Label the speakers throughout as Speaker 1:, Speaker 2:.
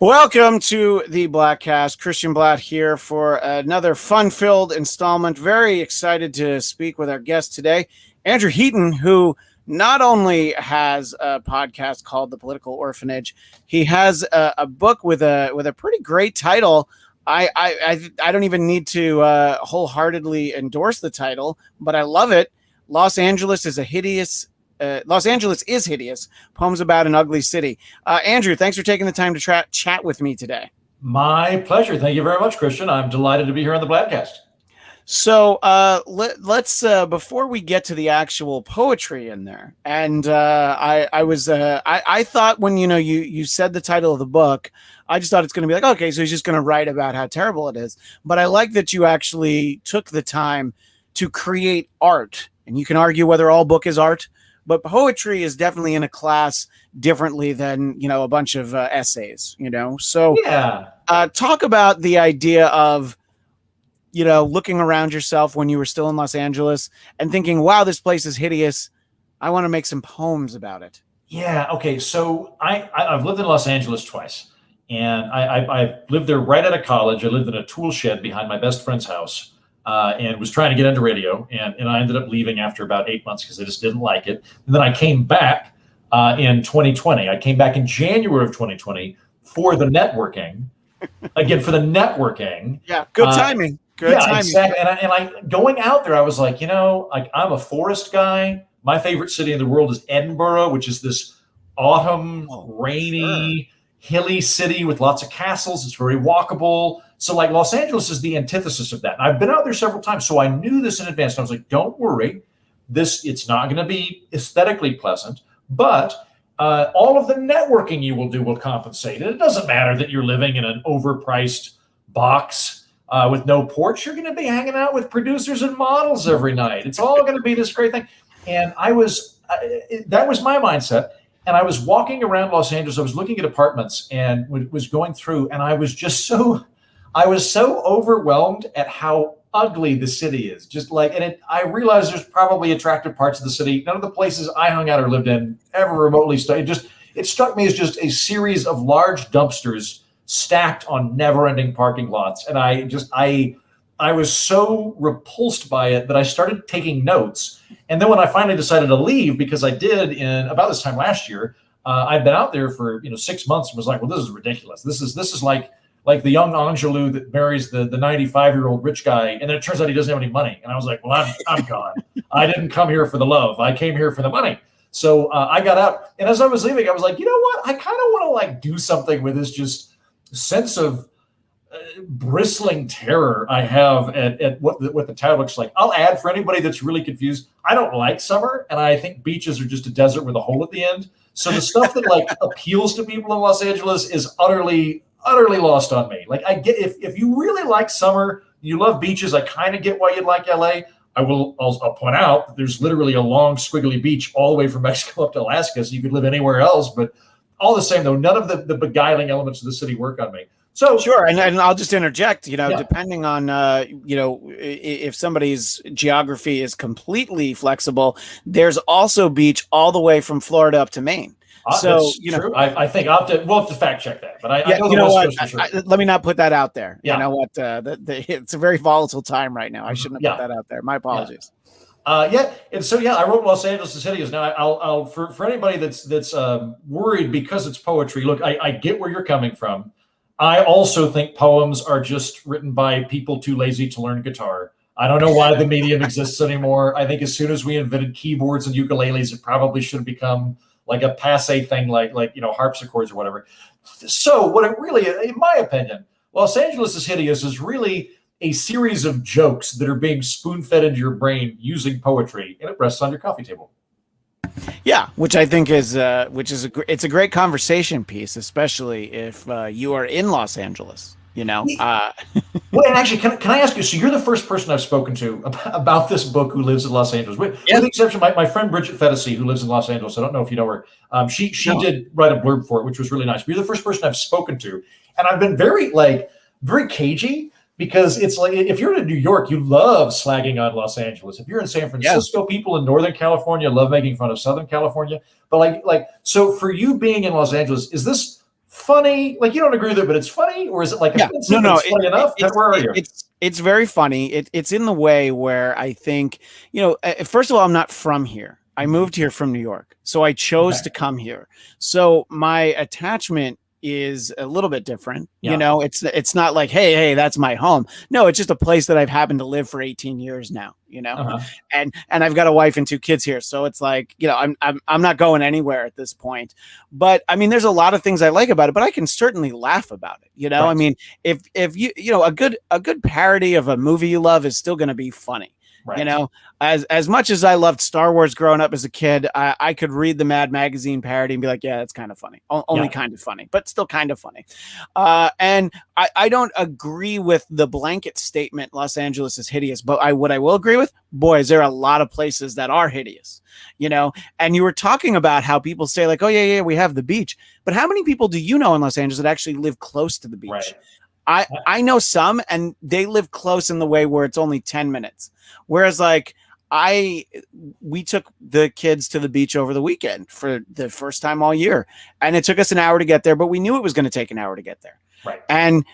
Speaker 1: Welcome to the Bladtcast. Christian Blatt here for another fun-filled installment. Very excited to speak with our guest today, Andrew Heaton, who not only has a podcast called The Political Orphanage, he has a book with a pretty great title. I don't even need to wholeheartedly endorse the title, but I love it. Los Angeles is hideous. Poems about an ugly city. Andrew, thanks for taking the time to chat with me today.
Speaker 2: My pleasure. Thank you very much, Christian. I'm delighted to be here on the Bladtcast.
Speaker 1: So let's before we get to the actual poetry in there, and I thought when you said the title of the book, I just thought it's going to be like, okay, so he's just going to write about how terrible it is. But I like that you actually took the time to create art, and you can argue whether all book is art. But poetry is definitely in a class differently than, a bunch of essays, So
Speaker 2: yeah.
Speaker 1: Talk about the idea of, looking around yourself when you were still in Los Angeles and thinking, wow, this place is hideous. I want to make some poems about it.
Speaker 2: Yeah. Okay. So I've lived in Los Angeles twice, and I lived there right out of college. I lived in a tool shed behind my best friend's house. And was trying to get into radio, and I ended up leaving after about 8 months because I just didn't like it. And then I came back in 2020. I came back in January of 2020 for the networking. Again, for the networking.
Speaker 1: Yeah, good timing. Good timing.
Speaker 2: Exactly. And I going out there, I was like, I'm a forest guy. My favorite city in the world is Edinburgh, which is this autumn, rainy, hilly city with lots of castles. It's very walkable. So like Los Angeles is the antithesis of that. And I've been out there several times, so I knew this in advance. And I was like, don't worry, it's not going to be aesthetically pleasant, but all of the networking you will do will compensate. And it doesn't matter that you're living in an overpriced box with no porch. You're going to be hanging out with producers and models every night. It's all going to be this great thing. And that was my mindset. And I was walking around Los Angeles. I was looking at apartments and was going through, and I was so overwhelmed at how ugly the city is. I realized there's probably attractive parts of the city. None of the places I hung out or lived in ever remotely it struck me as just a series of large dumpsters stacked on never-ending parking lots. And I was so repulsed by it that I started taking notes. And then when I finally decided to leave, because I did in about this time last year, I'd been out there for 6 months and was like, well, this is ridiculous. This is like the young Angelou that marries the 95-year-old rich guy, and then it turns out he doesn't have any money. And I was like, well, I'm gone. I didn't come here for the love. I came here for the money. So I got out, and as I was leaving, I was like, you know what? I kind of want to do something with this just sense of bristling terror I have at what the town looks like. I'll add, for anybody that's really confused, I don't like summer, and I think beaches are just a desert with a hole at the end. So the stuff that appeals to people in Los Angeles is utterly lost on me. I get if you really like summer, you love beaches, I kind of get why you'd like LA. I'll point out that there's literally a long squiggly beach all the way from Mexico up to Alaska, so you could live anywhere else. But all the same, though, none of the beguiling elements of the city work on me. So
Speaker 1: sure, and I'll just interject. Depending on if somebody's geography is completely flexible, there's also beach all the way from Florida up to Maine. So
Speaker 2: true. I think we'll have to fact check that. But I know
Speaker 1: what? Let me not put that out there. Yeah. You know what? It's a very volatile time right now. I shouldn't have put that out there. My apologies.
Speaker 2: And so I wrote Los Angeles is hideous. Now I'll for anybody that's worried because it's poetry. Look, I get where you're coming from. I also think poems are just written by people too lazy to learn guitar. I don't know why the medium exists anymore. I think as soon as we invented keyboards and ukuleles, it probably should have become like a passé thing, like harpsichords or whatever. So what it really, in my opinion, Los Angeles is hideous is really a series of jokes that are being spoon-fed into your brain using poetry, and it rests on your coffee table.
Speaker 1: Yeah, which I think is it's a great conversation piece, especially if you are in Los Angeles. Well,
Speaker 2: and actually, can I ask you? So you're the first person I've spoken to about this book who lives in Los Angeles. With the exception, my friend Bridget Fedesi, who lives in Los Angeles. I don't know if you know her. She did write a blurb for it, which was really nice. But you're the first person I've spoken to, and I've been very cagey because it's like if you're in New York, you love slagging on Los Angeles. If you're in San Francisco, people in Northern California love making fun of Southern California. But so for you being in Los Angeles, is this funny? Like, you don't agree with it, but it's funny? Or is it like
Speaker 1: Yeah,
Speaker 2: offensive, but it's funny enough? Where are you?
Speaker 1: it's very funny. It's in the way where I think, first of all, I'm not from here. I moved here from New York, so I chose
Speaker 2: Okay.
Speaker 1: to come here. So my attachment is a little bit different.
Speaker 2: Yeah.
Speaker 1: It's not like, hey, that's my home. No, it's just a place that I've happened to live for 18 years now.
Speaker 2: Uh-huh.
Speaker 1: And I've got a wife and 2 kids here, so it's like, I'm not going anywhere at this point. But I mean, there's a lot of things I like about it, but I can certainly laugh about it.
Speaker 2: Right.
Speaker 1: I mean, if a good parody of a movie you love is still going to be funny.
Speaker 2: Right.
Speaker 1: As much as I loved Star Wars growing up as a kid, I could read the Mad Magazine parody and be like, yeah, that's kind of funny. Only kind of funny, but still kind of funny. And I don't agree with the blanket statement, Los Angeles is hideous, but what I will agree with, boy, is there a lot of places that are hideous, and you were talking about how people say like, oh, yeah, we have the beach. But how many people do you know in Los Angeles that actually live close to the beach?
Speaker 2: Right.
Speaker 1: I know some, and they live close in the way where it's only 10 minutes. Whereas like we took the kids to the beach over the weekend for the first time all year, and it took us an hour to get there, but we knew it was going to take an hour to get there.
Speaker 2: Right.
Speaker 1: And,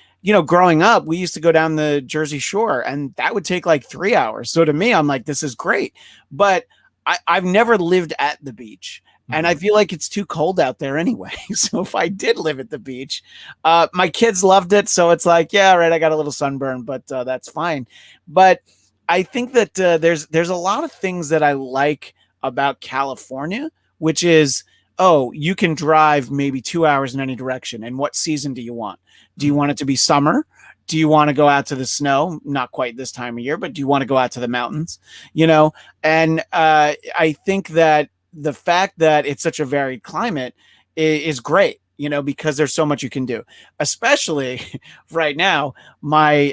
Speaker 1: growing up, we used to go down the Jersey Shore, and that would take like 3 hours. So to me, I'm like, this is great, but I've never lived at the beach. And I feel like it's too cold out there anyway. So if I did live at the beach, my kids loved it. So it's like, yeah, right, I got a little sunburn, but that's fine. But I think that there's a lot of things that I like about California, which is, you can drive maybe 2 hours in any direction. And what season do you want? Do you want it to be summer? Do you want to go out to the snow? Not quite this time of year, but do you want to go out to the mountains? And I think that the fact that it's such a varied climate is great, because there's so much you can do, especially right now. My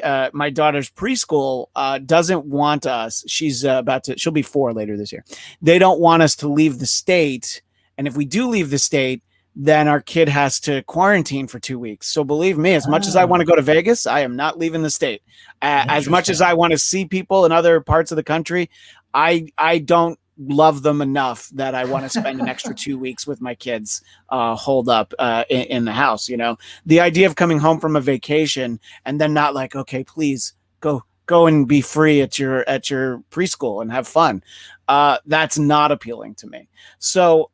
Speaker 1: daughter's preschool doesn't want us. She'll be 4 later this year. They don't want us to leave the state. And if we do leave the state, then our kid has to quarantine for 2 weeks. So believe me, as much as I want to go to Vegas, I am not leaving the state. As much as I want to see people in other parts of the country, I don't love them enough that I want to spend an extra 2 weeks with my kids holed up in the house. The idea of coming home from a vacation and then not like, okay, please go and be free at your preschool and have fun. That's not appealing to me. So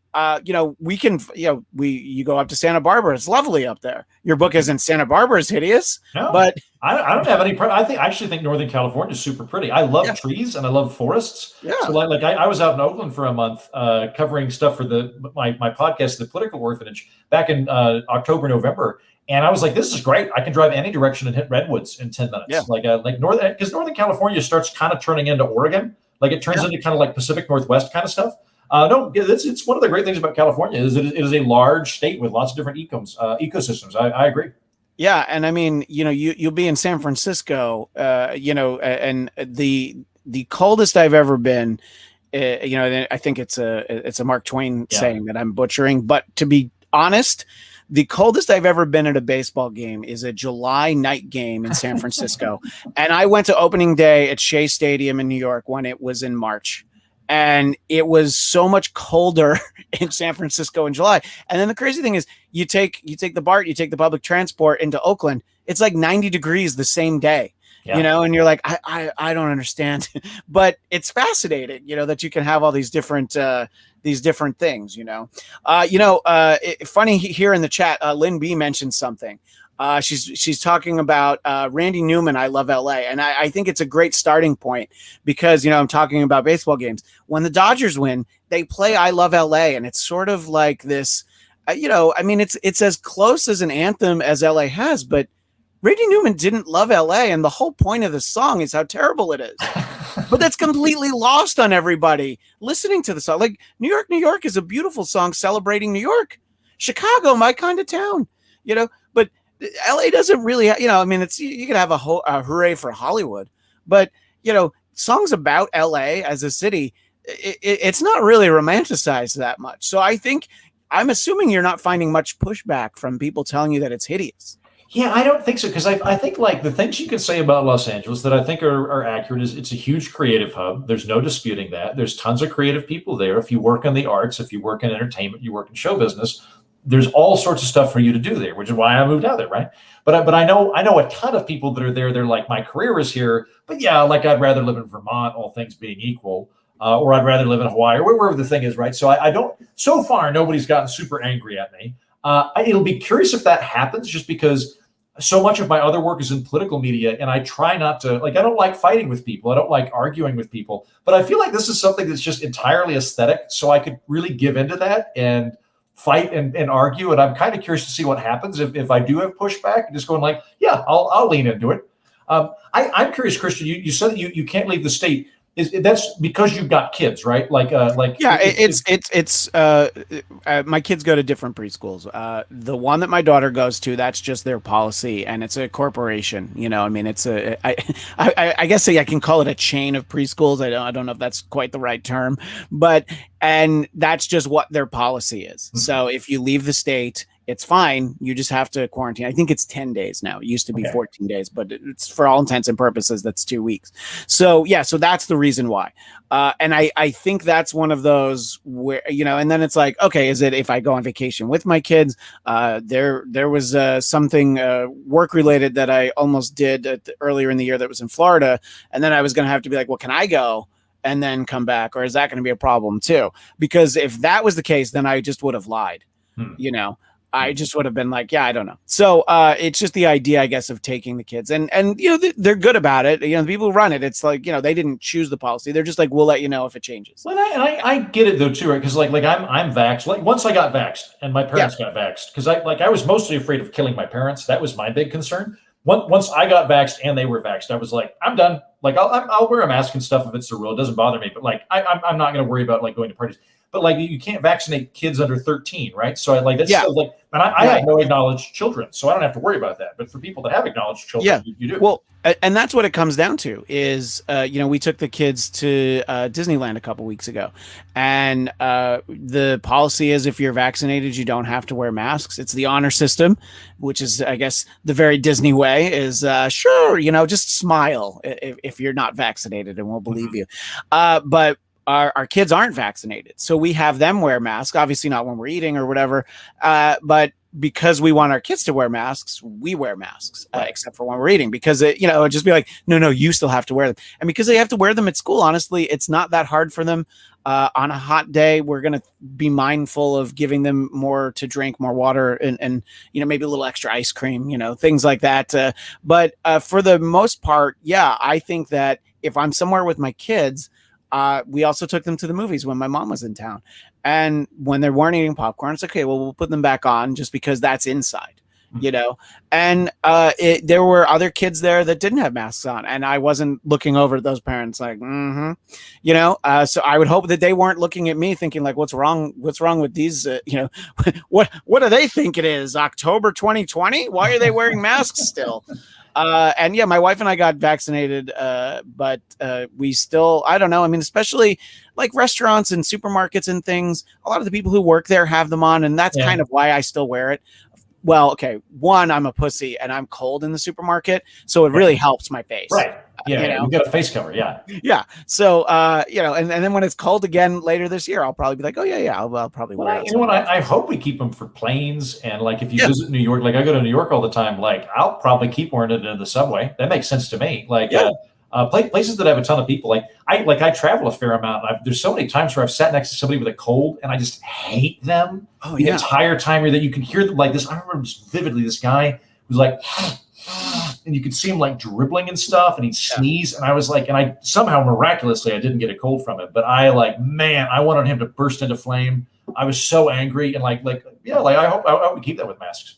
Speaker 1: we can, you go up to Santa Barbara. It's lovely up there. Your book isn't Santa Barbara is hideous,
Speaker 2: no,
Speaker 1: but
Speaker 2: I don't have any. I actually think Northern California is super pretty. I love trees and I love forests.
Speaker 1: Yeah.
Speaker 2: So like I was out in Oakland for a month covering stuff for my podcast, The Political Orphanage, back in October, November. And I was like, this is great. I can drive any direction and hit redwoods in 10 minutes.
Speaker 1: Yeah.
Speaker 2: Like Northern California starts kind of turning into Oregon. Like it turns into kind of like Pacific Northwest kind of stuff. No, it's one of the great things about California is it is a large state with lots of different ecosystems. I agree.
Speaker 1: Yeah, and I mean, you'll be in San Francisco, and the coldest I've ever been. I think it's a Mark Twain saying that I'm butchering, but to be honest, the coldest I've ever been at a baseball game is a July night game in San Francisco, and I went to opening day at Shea Stadium in New York when it was in March. And it was so much colder in San Francisco in July. And then the crazy thing is you take the BART, you take the public transport into Oakland. It's like 90 degrees the same day, and you're like, I don't understand, but it's fascinating, that you can have all these different things, funny here in the chat. Lynn B mentioned something. She's talking about Randy Newman, I Love LA. And I think it's a great starting point because, I'm talking about baseball games. When the Dodgers win, they play I Love LA. And it's sort of like this, it's as close as an anthem as LA has. But Randy Newman didn't love LA. And the whole point of the song is how terrible it is. But that's completely lost on everybody listening to the song. Like New York is a beautiful song celebrating New York. Chicago, my kind of town, but LA doesn't really, it's, you could have a hooray for Hollywood, but, songs about LA as a city, it's not really romanticized that much. So I'm assuming you're not finding much pushback from people telling you that it's hideous.
Speaker 2: Yeah, I don't think so. Because I think like the things you could say about Los Angeles that I think are accurate is it's a huge creative hub. There's no disputing that. There's tons of creative people there. If you work in the arts, if you work in entertainment, you work in show business, there's all sorts of stuff for you to do there, which is why I moved out there, right? But I know a ton of people that are there. They're like, my career is here, but yeah, like I'd rather live in Vermont, all things being equal, or I'd rather live in Hawaii or wherever the thing is, right? So I don't. So far, nobody's gotten super angry at me. It'll be curious if that happens, just because so much of my other work is in political media, and I try not to, like, I don't like fighting with people. I don't like arguing with people, but I feel like this is something that's just entirely aesthetic. So I could really give into that and fight and argue. And I'm kind of curious to see what happens if I do have pushback, just going like, yeah, I'll lean into it. I'm curious, Christian, you said that you can't leave the state. That's because you've got kids, right?
Speaker 1: Yeah, my kids go to different preschools. The one that my daughter goes to, that's just their policy, and it's a corporation. I mean, it's I guess I can call it a chain of preschools. I don't know if that's quite the right term, and that's just what their policy is. Mm-hmm. So if you leave the state, it's fine. You just have to quarantine. I think it's 10 days now. It used to be 14 days, but it's, for all intents and purposes, that's 2 weeks. So yeah, so that's the reason why. And I think that's one of those where, and then it's like, okay, is it if I go on vacation with my kids? There was something work related that I almost did earlier in the year that was in Florida. And then I was going to have to be like, well, can I go and then come back? Or is that going to be a problem too? Because if that was the case, then I just would have lied, I just would have been like, yeah, I don't know. So it's just the idea, I guess, of taking the kids, and they're good about it. The people who run it, it's like, they didn't choose the policy. They're just like, we'll let you know if it changes.
Speaker 2: Well, I get it though too, right? Because like I'm vaxxed. Like once I got vaxxed and my parents got vaxxed, because I was mostly afraid of killing my parents. That was my big concern. Once I got vaxxed and they were vaxxed, I was like, I'm done. Like I'll wear a mask and stuff if it's the rule. It doesn't bother me. But like I'm not going to worry about like going to parties. But like you can't vaccinate kids under 13, right? So that's still like, and I have no acknowledged children, so I don't have to worry about that. But for people that have acknowledged children, you do.
Speaker 1: Well, and that's what it comes down to is, we took the kids to Disneyland a couple weeks ago, and the policy is if you're vaccinated, you don't have to wear masks. It's the honor system, which is, I guess, the very Disney way is, sure, just smile if you're not vaccinated and we'll believe you. But our kids aren't vaccinated, so we have them wear masks, obviously not when we're eating or whatever, but because we want our kids to wear masks, we wear masks, except for when we're eating, because it would just be like, no, you still have to wear them. And because they have to wear them at school, honestly, it's not that hard for them. On a hot day, we're going to be mindful of giving them more to drink, more water, and maybe a little extra ice cream, things like that. But for the most part, yeah, I think that if I'm somewhere with my kids, we also took them to the movies when my mom was in town. And when they weren't eating popcorn, it's okay. Well, we'll put them back on just because that's inside, And there were other kids there that didn't have masks on. And I wasn't looking over at those parents like, so I would hope that they weren't looking at me thinking like, what's wrong with these, what do they think it is? October 2020? Why are they wearing masks still? And yeah, my wife and I got vaccinated, but we still, I don't know. I mean, especially like restaurants and supermarkets and things, a lot of the people who work there have them on, and that's kind of why I still wear it. Well, okay, one, I'm a pussy and I'm cold in the supermarket, so it really helps my face.
Speaker 2: Right. Yeah, you got a face cover. Yeah.
Speaker 1: Yeah. So, and then when it's cold again later this year, I'll probably be like, oh yeah, I'll probably wear it.
Speaker 2: You know what? I hope we keep them for planes, and like if you visit New York, like I go to New York all the time, like I'll probably keep wearing it in the subway. That makes sense to me. Like places that have a ton of people, like I travel a fair amount. There's so many times where I've sat next to somebody with a cold, and I just hate them the entire time. That you can hear them like this. I remember just vividly this guy who's like. And you could see him like dribbling and stuff, and he'd sneeze. And I was like, and I somehow miraculously I didn't get a cold from it, but I wanted him to burst into flame. I was so angry, and I hope we keep that with masks.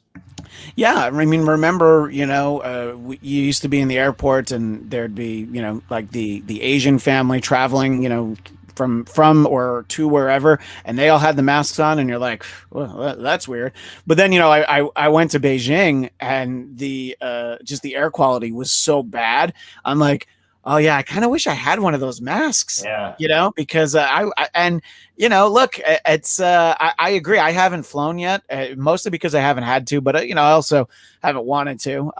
Speaker 2: Yeah,
Speaker 1: I mean, remember, you used to be in the airport, and there'd be, like the Asian family traveling, from or to wherever, and they all had the masks on, and you're like, well, that's weird. But then I went to Beijing, and the just the air quality was so bad. I'm like, oh yeah, I kind of wish I had one of those masks. Because look, it's I agree. I haven't flown yet, mostly because I haven't had to, but I also haven't wanted to,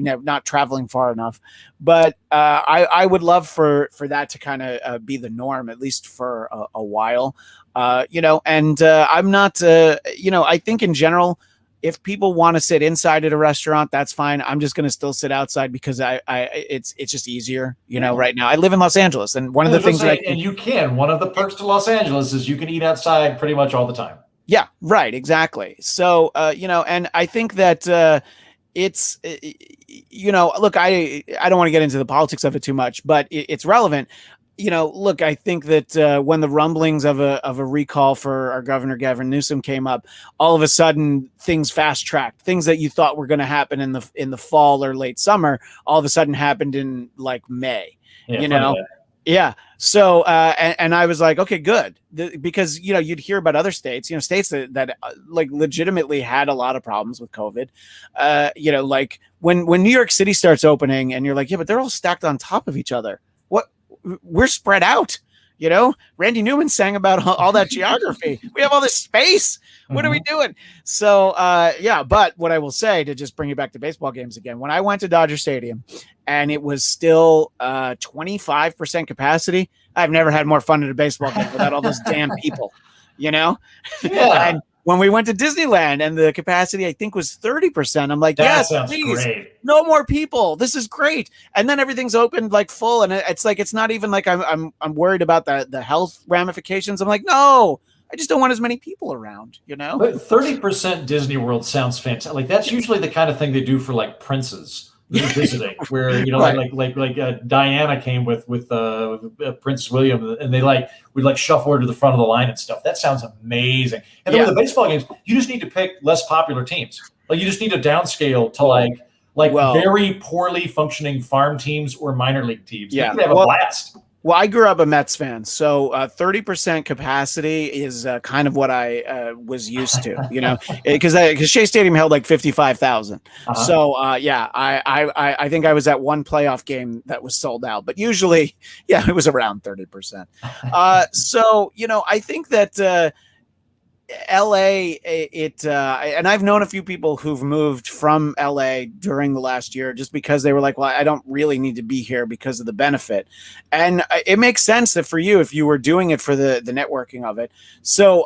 Speaker 1: not traveling far enough. But I would love for that to kind of be the norm, at least for a while. And I'm not, I think in general, if people want to sit inside at a restaurant, that's fine. I'm just going to still sit outside because it's just easier, right now. I live in Los Angeles, and one of the things
Speaker 2: one of the perks to Los Angeles is you can eat outside pretty much all the time.
Speaker 1: Yeah, right. Exactly. So, and I think that, it's, look, I don't want to get into the politics of it too much, but it's relevant. Look, I think that when the rumblings of a recall for our governor Gavin Newsom came up, all of a sudden things fast tracked. Things that you thought were going to happen in the fall or late summer, all of a sudden happened in like May.
Speaker 2: Yeah,
Speaker 1: yeah. So, and I was like, okay, good, because you'd hear about other states, states that like legitimately had a lot of problems with COVID. Like when New York City starts opening, and you're like, yeah, but they're all stacked on top of each other. We're spread out. Randy Newman sang about all that geography. We have all this space. What are we doing? So, but what I will say, to just bring you back to baseball games again, when I went to Dodger Stadium and it was still 25% capacity, I've never had more fun at a baseball game without all those damn people,
Speaker 2: Yeah.
Speaker 1: And when we went to Disneyland and the capacity, I think, was 30%, I'm like, yes, please,
Speaker 2: great.
Speaker 1: No more people. This is great. And then everything's opened like full. And it's like, it's not even like I'm worried about the health ramifications. I'm like, no, I just don't want as many people around,
Speaker 2: But 30% Disney World sounds fantastic. Like that's usually the kind of thing they do for like princes visiting, where right. like Diana came with Prince William, and they would shuffle her to the front of the line and stuff. That sounds amazing. And then with the baseball games, you just need to pick less popular teams. Like you just need to downscale to very poorly functioning farm teams or minor league teams. Yeah, you could have a blast.
Speaker 1: Well, I grew up a Mets fan, so 30% capacity is kind of what I was used to, because Shea Stadium held like 55,000. So I think I was at one playoff game that was sold out, but usually, it was around 30%. So I think that LA, and I've known a few people who've moved from LA during the last year just because they were like, well, I don't really need to be here because of the benefit. And it makes sense that for you, if you were doing it for the networking of it. So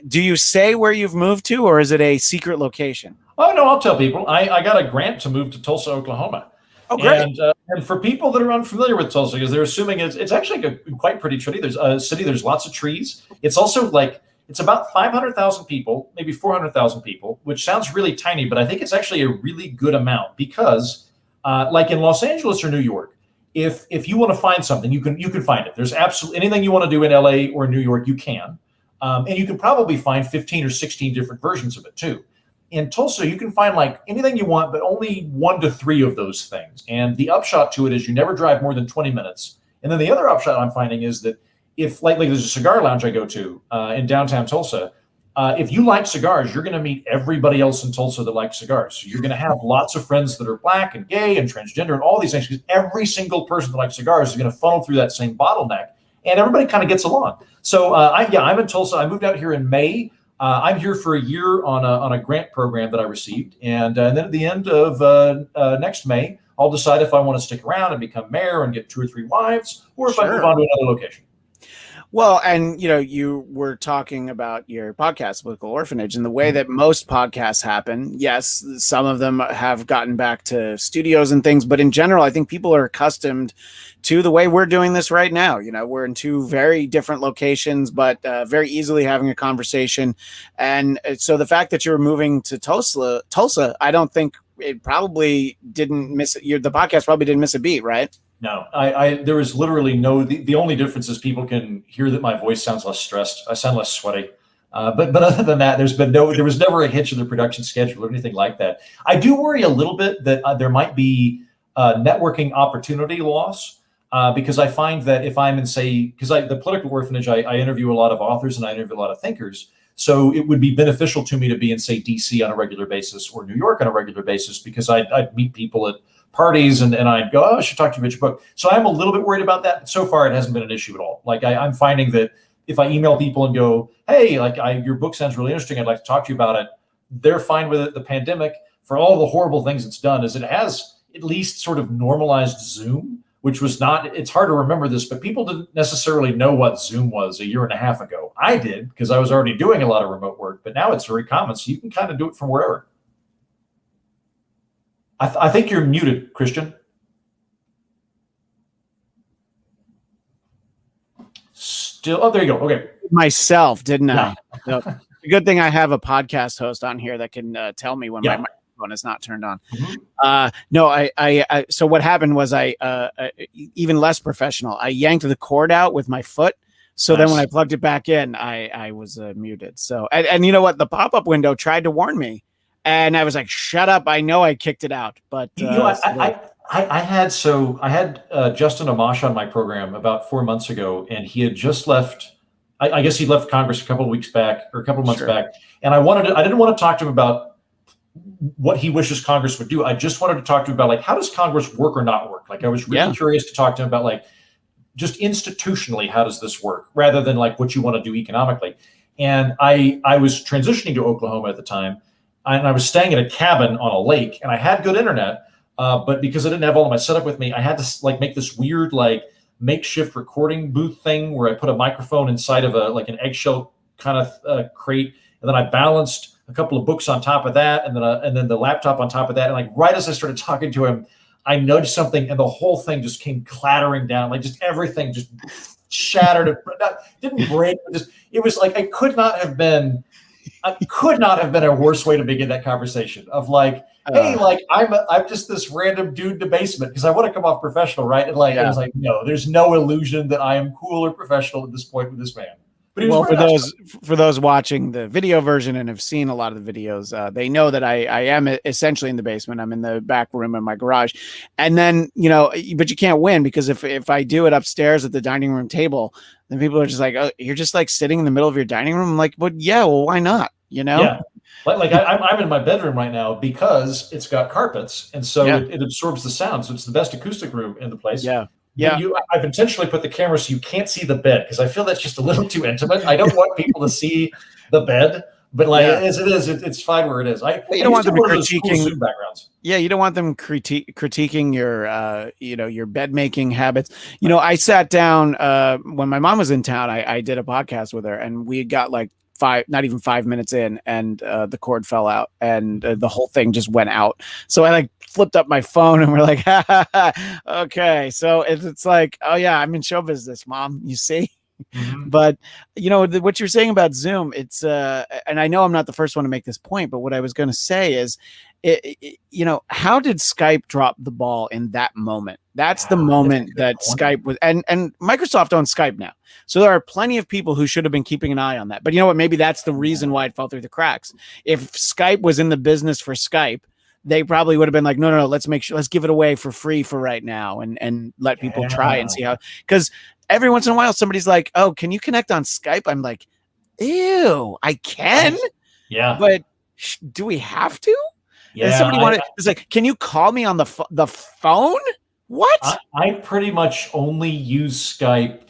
Speaker 1: do you say where you've moved to, or is it a secret location?
Speaker 2: Oh, no, I'll tell people. I got a grant to move to Tulsa, Oklahoma.
Speaker 1: Oh, great.
Speaker 2: And for people that are unfamiliar with Tulsa, because they're assuming it's actually quite pretty city. There's a city, there's lots of trees. It's also it's about 500,000 people, maybe 400,000 people, which sounds really tiny, but I think it's actually a really good amount because, like in Los Angeles or New York, if you want to find something, you can find it. There's absolutely anything you want to do in LA or New York, you can, and you can probably find 15 or 16 different versions of it too. In Tulsa, you can find like anything you want, but only 1 to 3 of those things. And the upshot to it is you never drive more than 20 minutes. And then the other upshot I'm finding is that if like there's a cigar lounge I go to in downtown Tulsa, if you like cigars, you're going to meet everybody else in Tulsa that likes cigars. So you're going to have lots of friends that are black and gay and transgender and all these things, because every single person that likes cigars is going to funnel through that same bottleneck, and everybody kind of gets along. So I'm in Tulsa. I moved out here in May. I'm here for a year on a grant program that I received, and then at the end of next May, I'll decide if I want to stick around and become mayor and get 2 or 3 wives, or if I move on to another location.
Speaker 1: Well, and you were talking about your podcast, Political Orphanage, and the way that most podcasts happen. Yes, some of them have gotten back to studios and things, but in general, I think people are accustomed to the way we're doing this right now. We're in 2 very different locations, but very easily having a conversation. And so the fact that you're moving to Tulsa, I don't think it probably didn't miss it. The podcast probably didn't miss a beat, right?
Speaker 2: No, there is literally the only difference is people can hear that my voice sounds less stressed. I sound less sweaty. But other than that, there was never a hitch in the production schedule or anything like that. I do worry a little bit that there might be networking opportunity loss because I find that if I'm in, say, because the Political Orphanage, I interview a lot of authors and I interview a lot of thinkers. So it would be beneficial to me to be in, say, DC on a regular basis or New York on a regular basis, because I'd meet people at parties and I'd go, oh, I should talk to you about your book. So I'm a little bit worried about that. But so far, it hasn't been an issue at all. Like I'm finding that if I email people and go, hey, your book sounds really interesting, I'd like to talk to you about it, they're fine with it. The pandemic, for all the horrible things it's done, is it has at least sort of normalized Zoom, which was not, it's hard to remember this, but people didn't necessarily know what Zoom was a year and a half ago. I did, because I was already doing a lot of remote work, but now it's very common. So you can kind of do it from wherever. I think you're muted, Christian. Still, oh, there you go. Okay.
Speaker 1: Myself, didn't I? So, a good thing I have a podcast host on here that can tell me when my microphone is not turned on. No, I so what happened was I even less professional. I yanked the cord out with my foot. So then when I plugged it back in, I was muted. So, and you know what? The pop-up window tried to warn me. And I was like, shut up. I know I kicked it out. But
Speaker 2: I had Justin Amash on my program about 4 months ago, and he had just left. I guess he left Congress a couple of weeks back or a couple of months back. And I didn't want to talk to him about what he wishes Congress would do. I just wanted to talk to him about, like, how does Congress work or not work? Like, I was really curious to talk to him about, like, just institutionally, how does this work, rather than like what you want to do economically. And I was transitioning to Oklahoma at the time, and I was staying at a cabin on a lake, and I had good internet, but because I didn't have all of my setup with me, I had to like make this weird like makeshift recording booth thing where I put a microphone inside of an eggshell kind of crate, and then I balanced a couple of books on top of that, and then the laptop on top of that. And like right as I started talking to him, I nudged something, and the whole thing just came clattering down, like just everything just shattered. It didn't break. It was like I could not have been a worse way to begin that conversation of like, hey, like I'm just this random dude in the basement because I want to come off professional, right? And like, I was like, no, there's no illusion that I am cool or professional at this point with this man. But
Speaker 1: well, for those watching the video version and have seen a lot of the videos, they know that I am essentially in the basement. I'm in the back room in my garage, and then but you can't win, because if I do it upstairs at the dining room table, then people are just like, oh, you're just like sitting in the middle of your dining room. I'm like, well, yeah, well, why not?
Speaker 2: Yeah. Like I'm in my bedroom right now because it's got carpets, and so it absorbs the sound. So it's the best acoustic room in the place.
Speaker 1: Yeah.
Speaker 2: I've intentionally put the camera so you can't see the bed, because I feel that's just a little too intimate. I don't want people to see the bed, but like as it is, it's fine where it is.
Speaker 1: You don't want them critiquing
Speaker 2: cool Zoom backgrounds.
Speaker 1: Yeah, you don't want them critiquing your your bed making habits. I sat down when my mom was in town. I did a podcast with her, and we got like not even 5 minutes in, and the cord fell out, and the whole thing just went out. So I like flipped up my phone, and we're like, okay. So it's like, oh yeah, I'm in show business, Mom. You see. Mm-hmm. But what you're saying about Zoom, it's and I know I'm not the first one to make this point, but what I was going to say is, how did Skype drop the ball in that moment? That's the moment that Skype was, and Microsoft owns Skype now. So there are plenty of people who should have been keeping an eye on that. But you know what? Maybe that's the reason why it fell through the cracks. If Skype was in the business for Skype, they probably would have been like, no, let's give it away for free for right now, and let people try and see how, because every once in a while somebody's like, oh, can you connect on Skype? I'm like, ew, I can.
Speaker 2: Yeah.
Speaker 1: But do we have to? Yeah. And somebody it's like, can you call me on the phone? What?
Speaker 2: I pretty much only use Skype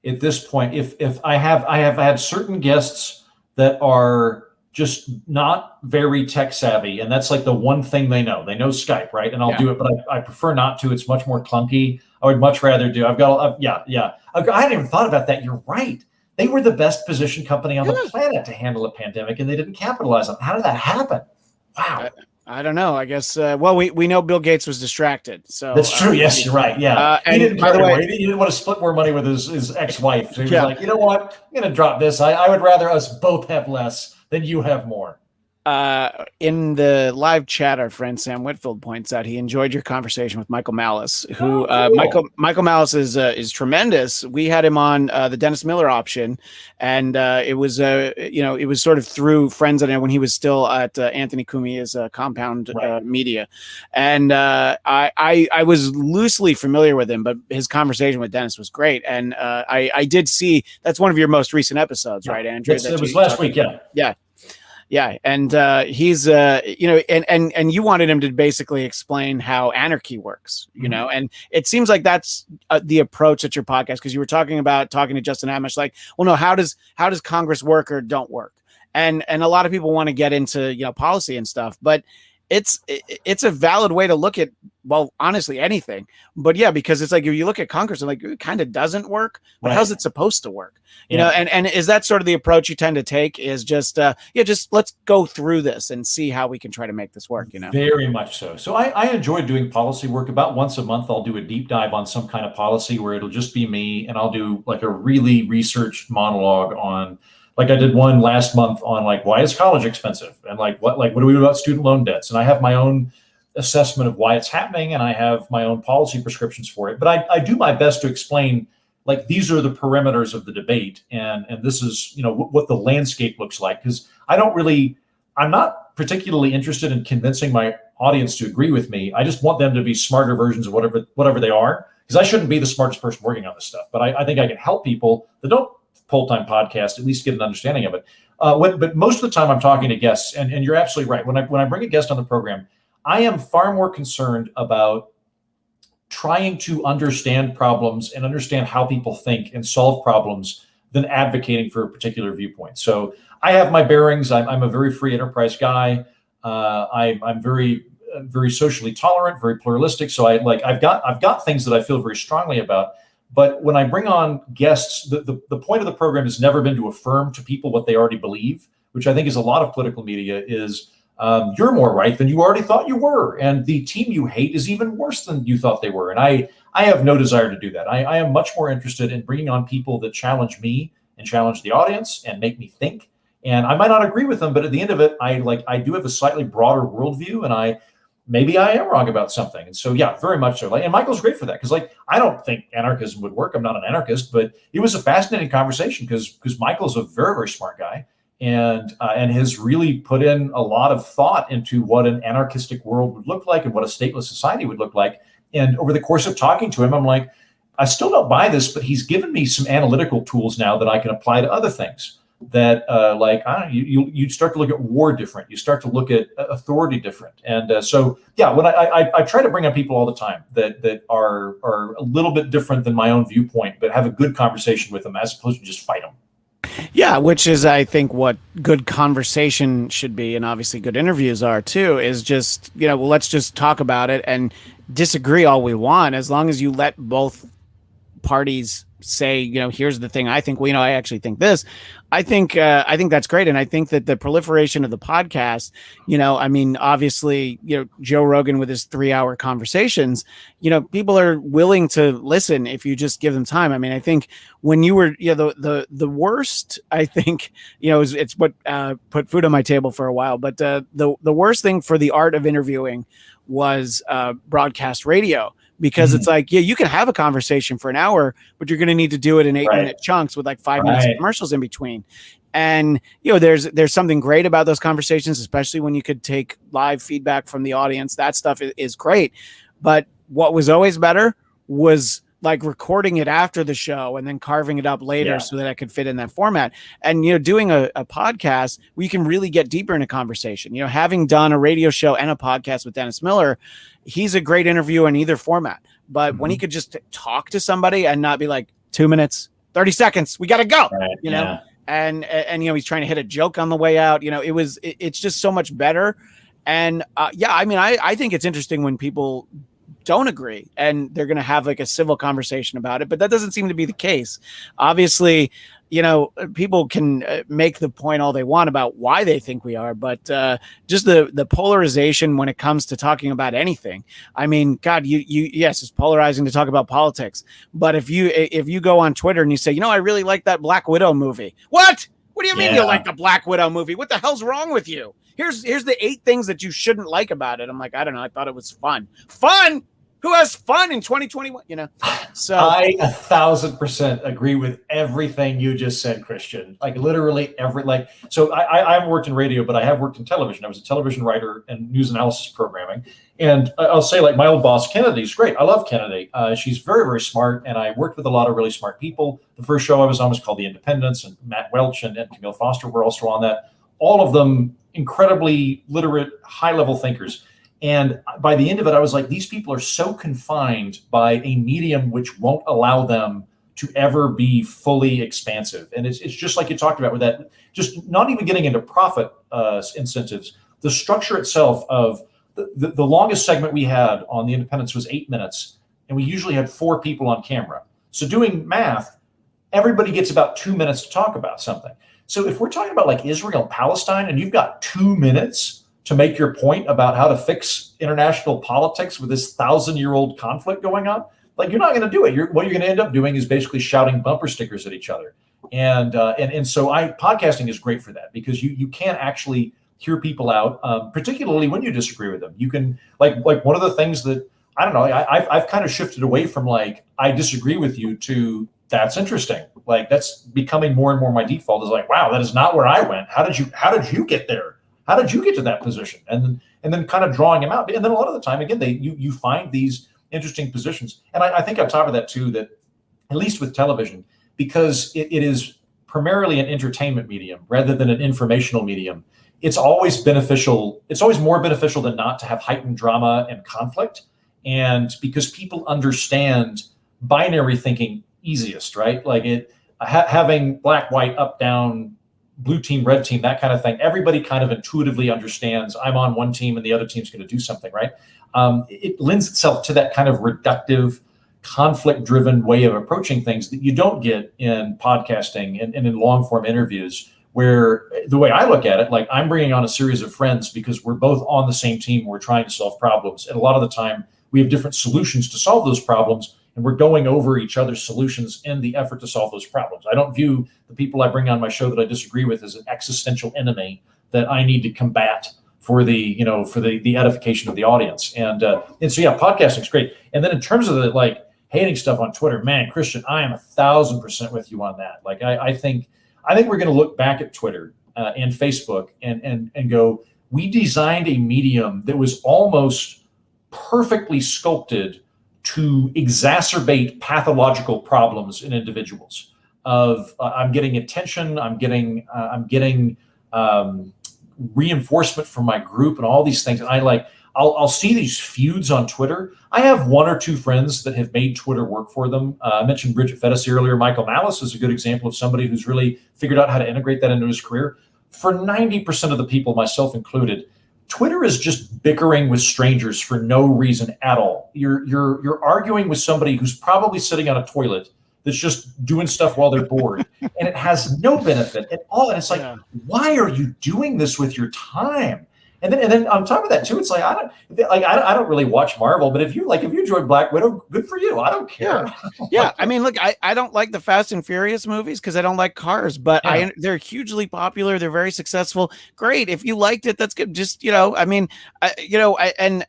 Speaker 2: at this point. If I have had certain guests that are just not very tech savvy, and that's like the one thing they know. They know Skype, right? And I'll do it, but I prefer not to. It's much more clunky. I would much rather do. I hadn't even thought about that. You're right. They were the best positioned company on the planet to handle a pandemic, and they didn't capitalize on it. How did that happen? Wow.
Speaker 1: I don't know. I guess. We know Bill Gates was distracted. So
Speaker 2: that's true. Yes, you're right. Yeah. He didn't. By the way, he didn't want to split more money with his ex-wife. So he was like, you know what? I'm going to drop this. I would rather us both have less than you have more.
Speaker 1: In the live chat, our friend Sam Whitfield points out he enjoyed your conversation with Michael Malice, who cool. Michael Malice is tremendous. We had him on the Dennis Miller option, and it was it was sort of through friends when he was still at Anthony Cumia's Compound Media, and I was loosely familiar with him, but his conversation with Dennis was great, and I did see that's one of your most recent episodes, right, Andrew?
Speaker 2: It was last week,
Speaker 1: Yeah, and he's and you wanted him to basically explain how anarchy works, and it seems like that's the approach at your podcast, because you were talking to Justin Amash, like, well, no, how does Congress work or don't work, and a lot of people want to get into policy and stuff, but it's a valid way to look at, well, honestly, anything. But yeah, because it's like if you look at Congress, I'm like, it kind of doesn't work, but
Speaker 2: Right.
Speaker 1: how's it supposed to work? You know, and is that sort of the approach you tend to take, is just just let's go through this and see how we can try to make this work, you know?
Speaker 2: Very much so. So I enjoy doing policy work. About once a month, I'll do a deep dive on some kind of policy where it'll just be me, and I'll do like a really researched monologue on, like I did one last month on like, why is college expensive, and what do we do about student loan debts? And I have my own assessment of why it's happening, and I have my own policy prescriptions for it. But I do my best to explain, like, these are the perimeters of the debate, and this is, you know, what the landscape looks like. Because I'm not particularly interested in convincing my audience to agree with me. I just want them to be smarter versions of whatever they are, because I shouldn't be the smartest person working on this stuff. But I think I can help people that don't full-time podcast at least get an understanding of it. But most of the time I'm talking to guests, and you're absolutely right. When I bring a guest on the program, I am far more concerned about trying to understand problems and understand how people think and solve problems than advocating for a particular viewpoint. So I have my bearings. I'm a very free enterprise guy. I'm very socially tolerant, very pluralistic. So I've got things that I feel very strongly about. But when I bring on guests, the point of the program has never been to affirm to people what they already believe, which I think is a lot of political media is, you're more right than you already thought you were, and the team you hate is even worse than you thought they were. And I have no desire to do that. I am much more interested in bringing on people that challenge me and challenge the audience and make me think. And I might not agree with them, but at the end of it, I do have a slightly broader worldview, and maybe I am wrong about something. And so, yeah, very much so. And Michael's great for that, because I don't think anarchism would work. I'm not an anarchist, but it was a fascinating conversation because Michael's a very, very smart guy, and has really put in a lot of thought into what an anarchistic world would look like and what a stateless society would look like. And over the course of talking to him, I'm like, I still don't buy this, but he's given me some analytical tools now that I can apply to other things. That you start to look at war different. You start to look at authority different. And so, yeah, when I try to bring on people all the time that are a little bit different than my own viewpoint, but have a good conversation with them as opposed to just fight them.
Speaker 1: Yeah, which is, I think, what good conversation should be, and obviously good interviews are too, is just, well, let's just talk about it and disagree all we want, as long as you let both parties say, here's the thing I think, I actually think this. I think that's great. And I think that the proliferation of the podcast, obviously, Joe Rogan with his 3-hour conversations, people are willing to listen if you just give them time. I mean, I think when you were, the worst, I think, it's what put food on my table for a while, but the worst thing for the art of interviewing was broadcast radio. Because it's like, yeah, you can have a conversation for an hour, but you're going to need to do it in 8-minute chunks with like 5 minutes of commercials in between. And, there's something great about those conversations, especially when you could take live feedback from the audience. That stuff is great. But what was always better was like recording it after the show and then carving it up later so that I could fit in that format. And, doing a podcast where you can really get deeper in a conversation, having done a radio show and a podcast with Dennis Miller, he's a great interview in either format. But when he could just talk to somebody and not be like 2 minutes, 30 seconds, we got to go, and he's trying to hit a joke on the way out, it's just so much better. And I think it's interesting when people don't agree and they're going to have like a civil conversation about it, but that doesn't seem to be the case. Obviously, people can make the point all they want about why they think we are, but just the polarization when it comes to talking about anything. I mean, God, yes, it's polarizing to talk about politics, but if you go on Twitter and you say, I really like that Black Widow movie. What do you mean you like the Black Widow movie? What the hell's wrong with you? Here's the 8 things that you shouldn't like about it. I'm like, I don't know. I thought it was fun. Fun? Who has fun in 2021? So
Speaker 2: I 1,000% agree with everything you just said, Christian. Like literally so I haven't worked in radio, but I have worked in television. I was a television writer and news analysis programming. And I'll say, like, my old boss, Kennedy's great. I love Kennedy. She's very, very smart. And I worked with a lot of really smart people. The first show I was on was called The Independents, and Matt Welch and Camille Foster were also on that. All of them incredibly literate, high-level thinkers. And by the end of it, I was like, these people are so confined by a medium which won't allow them to ever be fully expansive. And it's just like you talked about with that, just not even getting into profit incentives. The structure itself of the longest segment we had on the Independence was 8 minutes, and we usually had 4 people on camera. So doing math, everybody gets about 2 minutes to talk about something. So if we're talking about like Israel and Palestine, and you've got 2 minutes to make your point about how to fix international politics with this 1,000-year-old conflict going on, like you're not going to do it. What you're going to end up doing is basically shouting bumper stickers at each other. And so podcasting is great for that, because you can actually hear people out, particularly when you disagree with them. You can like one of the things that I don't know. I've kind of shifted away from like I disagree with you to that's interesting. Like that's becoming more and more my default is like, wow, that is not where I went. How did you get there? How did you get to that position? And then kind of drawing them out. And then a lot of the time, again, you find these interesting positions. And I think on top of that too, that at least with television, because it is primarily an entertainment medium rather than an informational medium, it's always beneficial. It's always more beneficial than not to have heightened drama and conflict. And because people understand binary thinking easiest, right? Like having black, white, up, down, blue team, red team, that kind of thing. Everybody kind of intuitively understands I'm on one team and the other team's going to do something, right? It lends itself to that kind of reductive, conflict-driven way of approaching things that you don't get in podcasting and in long-form interviews, where the way I look at it, like I'm bringing on a series of friends because we're both on the same team. We're trying to solve problems. And a lot of the time we have different solutions to solve those problems, and we're going over each other's solutions in the effort to solve those problems. I don't view the people I bring on my show that I disagree with as an existential enemy that I need to combat for the edification of the audience. And so yeah, podcasting is great. And then in terms of the like hating stuff on Twitter, man, Christian, I am 1,000% with you on that. Like I think we're going to look back at Twitter and Facebook and go, we designed a medium that was almost perfectly sculpted to exacerbate pathological problems in individuals. I'm getting attention, I'm getting reinforcement from my group, and all these things. And I'll see these feuds on Twitter. I have one or two friends that have made Twitter work for them. I mentioned Bridget Fettis earlier. Michael Malice is a good example of somebody who's really figured out how to integrate that into his career. For 90% of the people, myself included, Twitter is just bickering with strangers for no reason at all. You're arguing with somebody who's probably sitting on a toilet that's just doing stuff while they're bored, and it has no benefit at all. And it's like, why are you doing this with your time? And then on top of that too, it's like I don't really watch Marvel, but if you enjoyed Black Widow, good for you. I don't care.
Speaker 1: Yeah. I mean, look, I don't like the Fast and Furious movies because I don't like cars, but they're hugely popular. They're very successful. Great. If you liked it, that's good. Just, I mean, I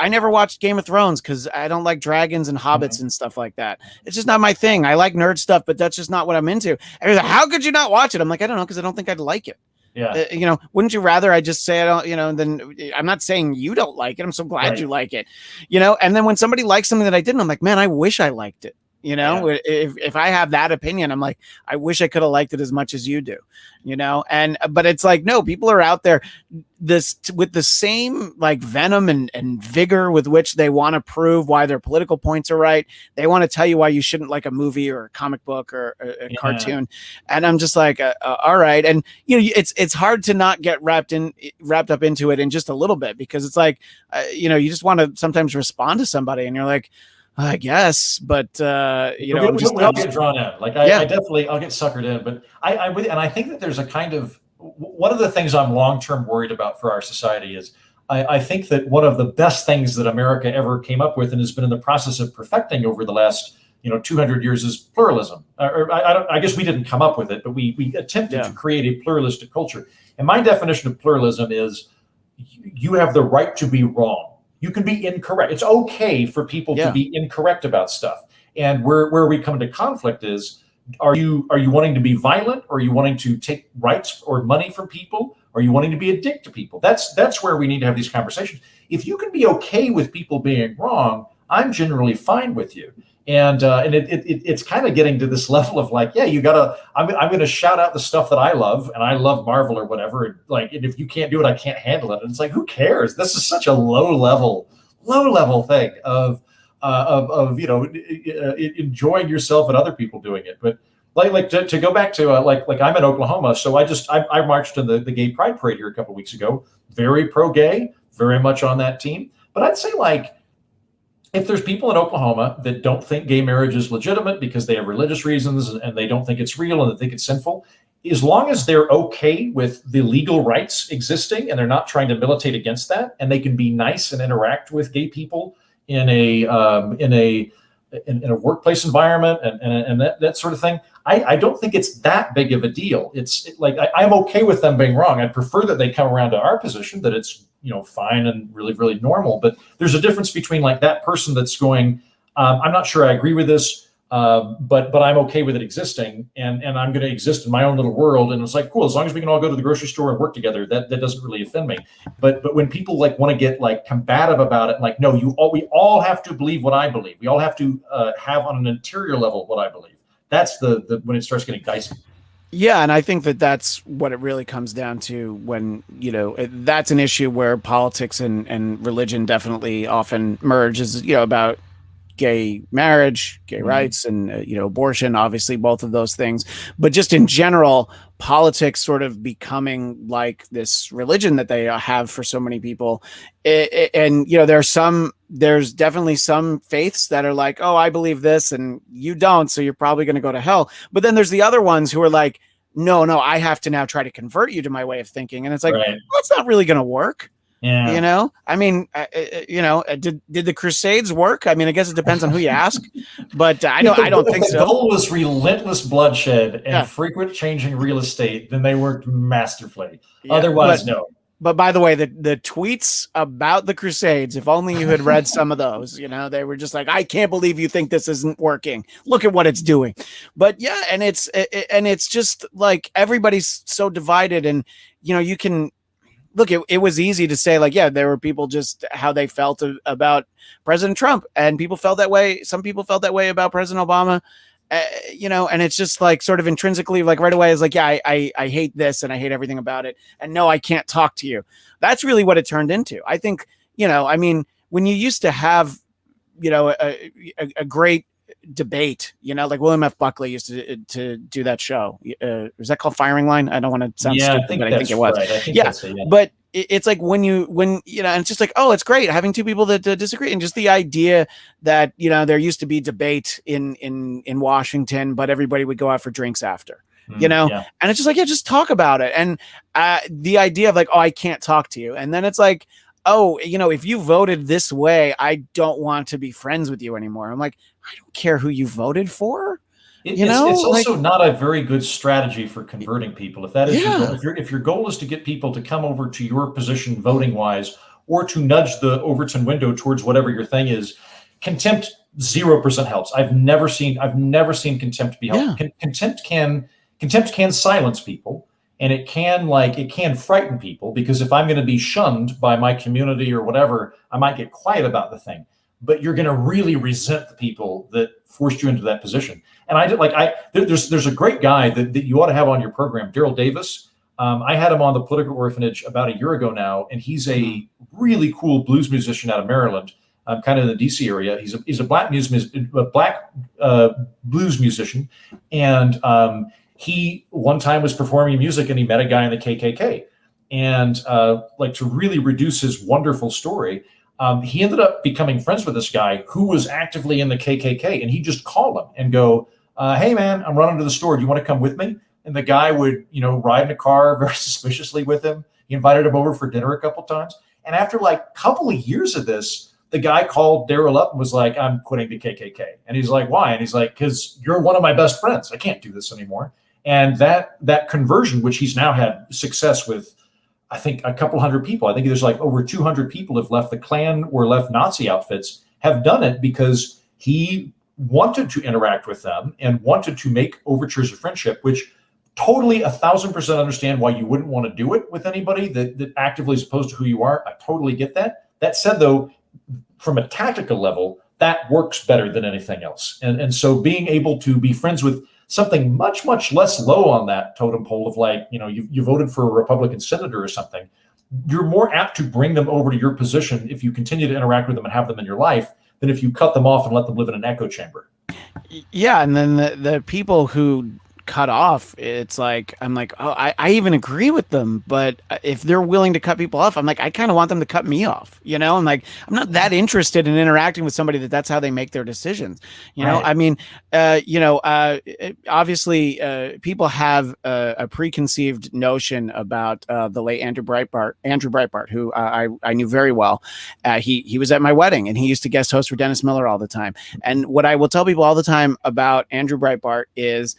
Speaker 1: never watched Game of Thrones because I don't like dragons and hobbits and stuff like that. It's just not my thing. I like nerd stuff, but that's just not what I'm into. And like, how could you not watch it? I'm like, I don't know, because I don't think I'd like it.
Speaker 2: Yeah.
Speaker 1: Wouldn't you rather I just say I don't, then I'm not saying you don't like it. I'm so glad you like it, and then when somebody likes something that I didn't, I'm like, man, I wish I liked it. If I have that opinion, I'm like, I wish I could have liked it as much as you do, but it's like, no, people are out there with the same like venom and vigor with which they want to prove why their political points are right. They want to tell you why you shouldn't like a movie or a comic book or a cartoon. And I'm just like, all right. And, it's hard to not get wrapped up into it in just a little bit, because it's like, you just want to sometimes respond to somebody and you're like, I guess, but I'll
Speaker 2: get drawn in. Like I definitely, I'll get suckered in. But I think that there's a kind of, one of the things I'm long-term worried about for our society is I think that one of the best things that America ever came up with and has been in the process of perfecting over the last 200 years is pluralism. I guess we didn't come up with it, but we attempted to create a pluralistic culture. And my definition of pluralism is you have the right to be wrong. You can be incorrect. It's okay for people to be incorrect about stuff. And where we come into conflict is, are you wanting to be violent? Or are you wanting to take rights or money from people? Or are you wanting to be a dick to people? That's where we need to have these conversations. If you can be okay with people being wrong, I'm generally fine with you. And it's kind of getting to this level of like, I'm going to shout out the stuff that I love, and I love Marvel or whatever. And if you can't do it, I can't handle it. And it's like, who cares? This is such a low level thing of enjoying yourself and other people doing it. But To go back to like I'm in Oklahoma, so I marched in the gay pride parade here a couple of weeks ago. Very pro gay, very much on that team. But I'd say like if there's people in Oklahoma that don't think gay marriage is legitimate because they have religious reasons and they don't think it's real and they think it's sinful, as long as they're okay with the legal rights existing and they're not trying to militate against that, and they can be nice and interact with gay people in a workplace environment and that sort of thing, I don't think it's that big of a deal. I'm okay with them being wrong. I'd prefer that they come around to our position, that it's fine and really, really normal. But there's a difference between like that person that's going, I'm not sure I agree with this, but I'm okay with it existing, and I'm going to exist in my own little world. And it's like, cool, as long as we can all go to the grocery store and work together, that doesn't really offend me. But when people like want to get like combative about it, like, no, we all have to believe what I believe. We all have to have on an interior level what I believe. That's the when it starts getting dicey.
Speaker 1: Yeah, and I think that's what it really comes down to when, that's an issue where politics and religion definitely often merge, is, about gay marriage, gay rights, and, abortion, obviously both of those things. But just in general, politics sort of becoming like this religion that they have for so many people. And, there's definitely some faiths that are like, oh, I believe this and you don't, so you're probably going to go to hell. But then there's the other ones who are like, no, I have to now try to convert you to my way of thinking. And it's like, well, that's not really going to work. Yeah. I mean, did the Crusades work? I mean, I guess it depends on who you ask, but I don't think so.
Speaker 2: The goal was relentless bloodshed and frequent changing real estate. Then they worked masterfully. Yeah, otherwise, no.
Speaker 1: But by the way, the tweets about the Crusades, if only you had read some of those, they were just like, I can't believe you think this isn't working. Look at what it's doing. But yeah, and it's just like everybody's so divided, and you can look, it was easy to say like, yeah, there were people just how they felt about President Trump, and people felt that way. Some people felt that way about President Obama. And it's just like sort of intrinsically, like right away is like, yeah, I hate this and I hate everything about it. And no, I can't talk to you. That's really what it turned into. I think, I mean, when you used to have, a great debate, like William F. Buckley used to do that show. Was that called Firing Line? I don't want to sound stupid, but I think it was. Right. But it's like when and it's just like, oh, it's great having two people that disagree, and just the idea that there used to be debate in Washington, but everybody would go out for drinks after, and it's just like, yeah, just talk about it. And the idea of like, oh, I can't talk to you, and then it's like, oh, if you voted this way, I don't want to be friends with you anymore. I'm like, I don't care who you voted for.
Speaker 2: It's also not a very good strategy for converting people. If that is if your goal is to get people to come over to your position voting wise, or to nudge the Overton window towards whatever your thing is, contempt 0% helps. I've never seen contempt be helpful. Yeah. Contempt can silence people, and it can frighten people, because if I'm going to be shunned by my community or whatever, I might get quiet about the thing. But you're going to really resent the people that forced you into that position. And there's a great guy that you ought to have on your program, Daryl Davis. I had him on the Political Orphanage about a year ago now, and he's a really cool blues musician out of Maryland, kind of in the DC area. He's a black blues musician, and he one time was performing music, and he met a guy in the KKK, and to really reduce his wonderful story. He ended up becoming friends with this guy who was actively in the KKK, and he'd just call him and go, hey man, I'm running to the store. Do you want to come with me? And the guy would, ride in a car very suspiciously with him. He invited him over for dinner a couple times. And after like a couple of years of this, the guy called Daryl up and was like, I'm quitting the KKK. And he's like, why? And he's like, because you're one of my best friends. I can't do this anymore. And that conversion, which he's now had success with, I think a couple hundred people. I think there's like over 200 people have left the Klan or left Nazi outfits, have done it because he wanted to interact with them and wanted to make overtures of friendship, which totally 1,000% understand why you wouldn't want to do it with anybody that actively is opposed to who you are. I totally get that. That said, though, from a tactical level, that works better than anything else. And so being able to be friends with something much, much less low on that totem pole of like, you voted for a Republican senator or something, you're more apt to bring them over to your position if you continue to interact with them and have them in your life than if you cut them off and let them live in an echo chamber.
Speaker 1: Yeah. And then the people who cut off, it's like, I'm like, oh, I even agree with them, but if they're willing to cut people off, I'm like, I kind of want them to cut me off, you know? I'm like, I'm not that interested in interacting with somebody that's how they make their decisions, you know?
Speaker 2: Right.
Speaker 1: I mean, obviously, people have a preconceived notion about the late Andrew Breitbart, who I knew very well. He was at my wedding, and he used to guest host for Dennis Miller all the time. And what I will tell people all the time about Andrew Breitbart is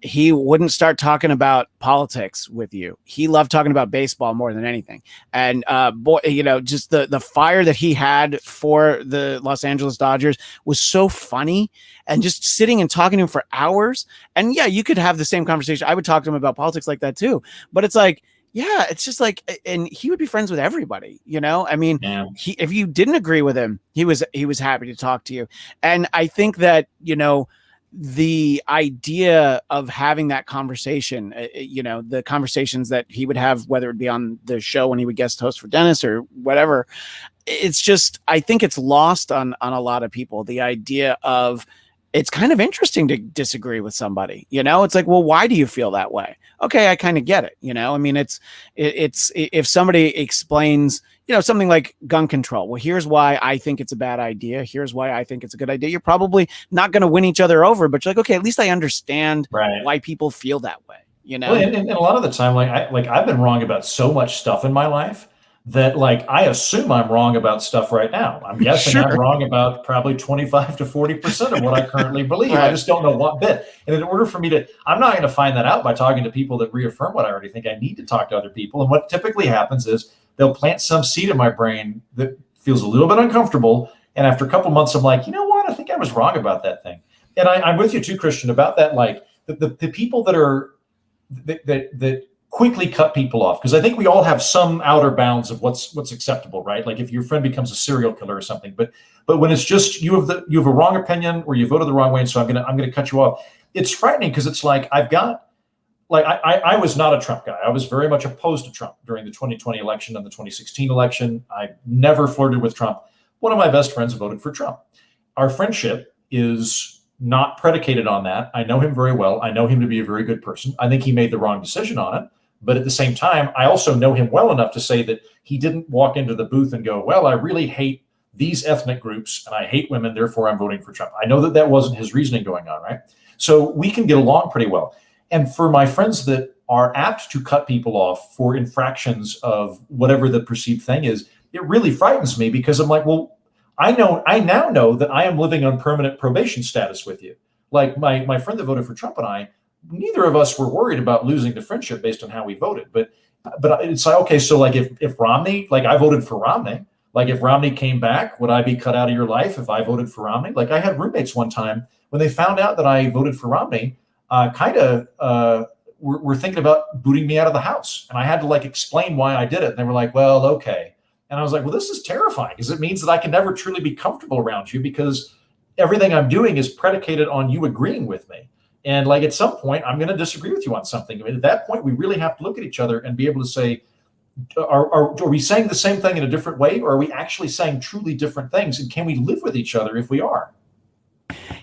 Speaker 1: he wouldn't start talking about politics with you. He loved talking about baseball more than anything. And boy, you know, just the fire that he had for the Los Angeles Dodgers was so funny. And just sitting and talking to him for hours. And yeah, you could have the same conversation. I would talk to him about politics like that too. But it's like, yeah, it's just like, and he would be friends with everybody, you know? I mean,
Speaker 2: Yeah.
Speaker 1: if you didn't agree with him, he was happy to talk to you. And I think that, you know, the idea of having that conversation, you know, the conversations that he would have, whether it be on the show when he would guest host for Dennis or whatever, it's just, I think it's lost on a lot of people. The idea of, it's kind of interesting to disagree with somebody, you know, it's like, well, why do you feel that way? Okay. I kind of get it. You know, I mean, it's if somebody explains, you know, something like gun control. Well, here's why I think it's a bad idea. Here's why I think it's a good idea. You're probably not going to win each other over, but you're like, okay, at least I understand why people feel that way, you know?
Speaker 2: Well, and a lot of the time, I've been wrong about so much stuff in my life that like I assume I'm wrong about stuff right now. I'm guessing I'm wrong about probably 25 to 40% of what I currently believe. I just don't know what bit. And in order for me to, I'm not going to find that out by talking to people that reaffirm what I already think. I need to talk to other people. And what typically happens is they'll plant some seed in my brain that feels a little bit uncomfortable. And after a couple of months, I'm like, you know what? I think I was wrong about that thing. And I'm with you too, Christian, about that. Like the people that are that quickly cut people off, because I think we all have some outer bounds of what's acceptable, right? Like if your friend becomes a serial killer or something, but when it's just you have a wrong opinion or you voted the wrong way, and so I'm gonna cut you off. It's frightening because it's like I was not a Trump guy. I was very much opposed to Trump during the 2020 election and the 2016 election. I never flirted with Trump. One of my best friends voted for Trump. Our friendship is not predicated on that. I know him very well. I know him to be a very good person. I think he made the wrong decision on it. But at the same time, I also know him well enough to say that he didn't walk into the booth and go, well, I really hate these ethnic groups and I hate women, therefore I'm voting for Trump. I know that wasn't his reasoning going on, right? So we can get along pretty well. And for my friends that are apt to cut people off for infractions of whatever the perceived thing is, it really frightens me because I'm like, well, I now know that I am living on permanent probation status with you. Like my friend that voted for Trump and I, neither of us were worried about losing the friendship based on how we voted. But it's like, okay, so like if Romney, like I voted for Romney, like if Romney came back, would I be cut out of your life if I voted for Romney? Like I had roommates one time when they found out that I voted for Romney, were thinking about booting me out of the house. And I had to like explain why I did it. And they were like, well, okay. And I was like, well, this is terrifying because it means that I can never truly be comfortable around you because everything I'm doing is predicated on you agreeing with me. And like at some point, I'm going to disagree with you on something. I mean, at that point, we really have to look at each other and be able to say, are we saying the same thing in a different way? Or are we actually saying truly different things? And can we live with each other if we are?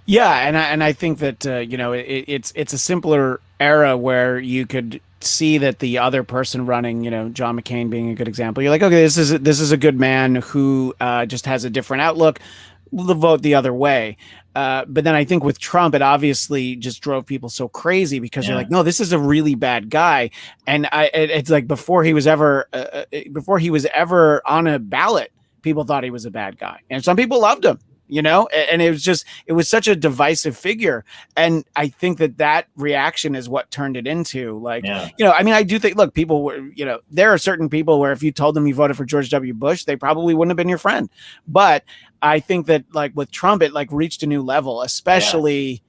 Speaker 1: Yeah. And I think that, it's a simpler era where you could see that the other person running, you know, John McCain being a good example, you're like, okay, this is a good man who just has a different outlook. We'll vote the other way. But then I think with Trump, it obviously just drove people so crazy because you're like, no, this is a really bad guy. And it's like before he was ever on a ballot, people thought he was a bad guy. And some people loved him, you know, and it was such a divisive figure. And I think that reaction is what turned it into like, you know, I mean, I do think, look, people were, you know, there are certain people where if you told them you voted for George W. Bush, they probably wouldn't have been your friend. But I think that like with Trump, it like reached a new level, especially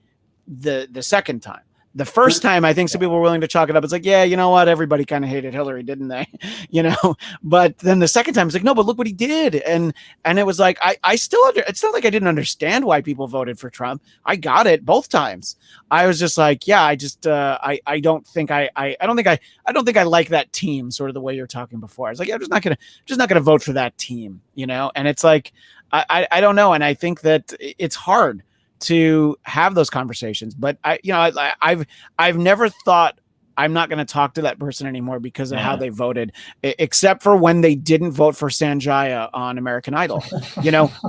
Speaker 1: the second time. The first time, I think some people were willing to chalk it up. It's like, yeah, you know what? Everybody kind of hated Hillary, didn't they? You know, but then the second time it's like, no, but look what he did. And it was like, I still, it's not like I didn't understand why people voted for Trump. I got it both times. I was just like, yeah, I just, I don't think I like that team sort of the way you're talking before. I was like, yeah, I'm just not going to vote for that team, you know? And it's like, I don't know. And I think that it's hard to have those conversations. But I've never thought I'm not going to talk to that person anymore because of how they voted, except for when they didn't vote for Sanjaya on American Idol.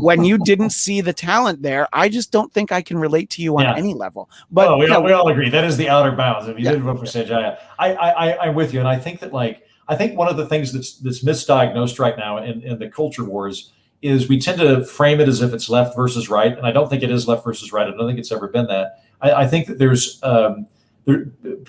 Speaker 1: When you didn't see the talent there, I just don't think I can relate to you on any level. But
Speaker 2: we all agree that is the outer bounds. If you didn't vote for Sanjaya, I'm with you, and I think that I think one of the things that's misdiagnosed right now in the culture wars is we tend to frame it as if it's left versus right, and I don't think it is left versus right. I don't think it's ever been that. I think that there's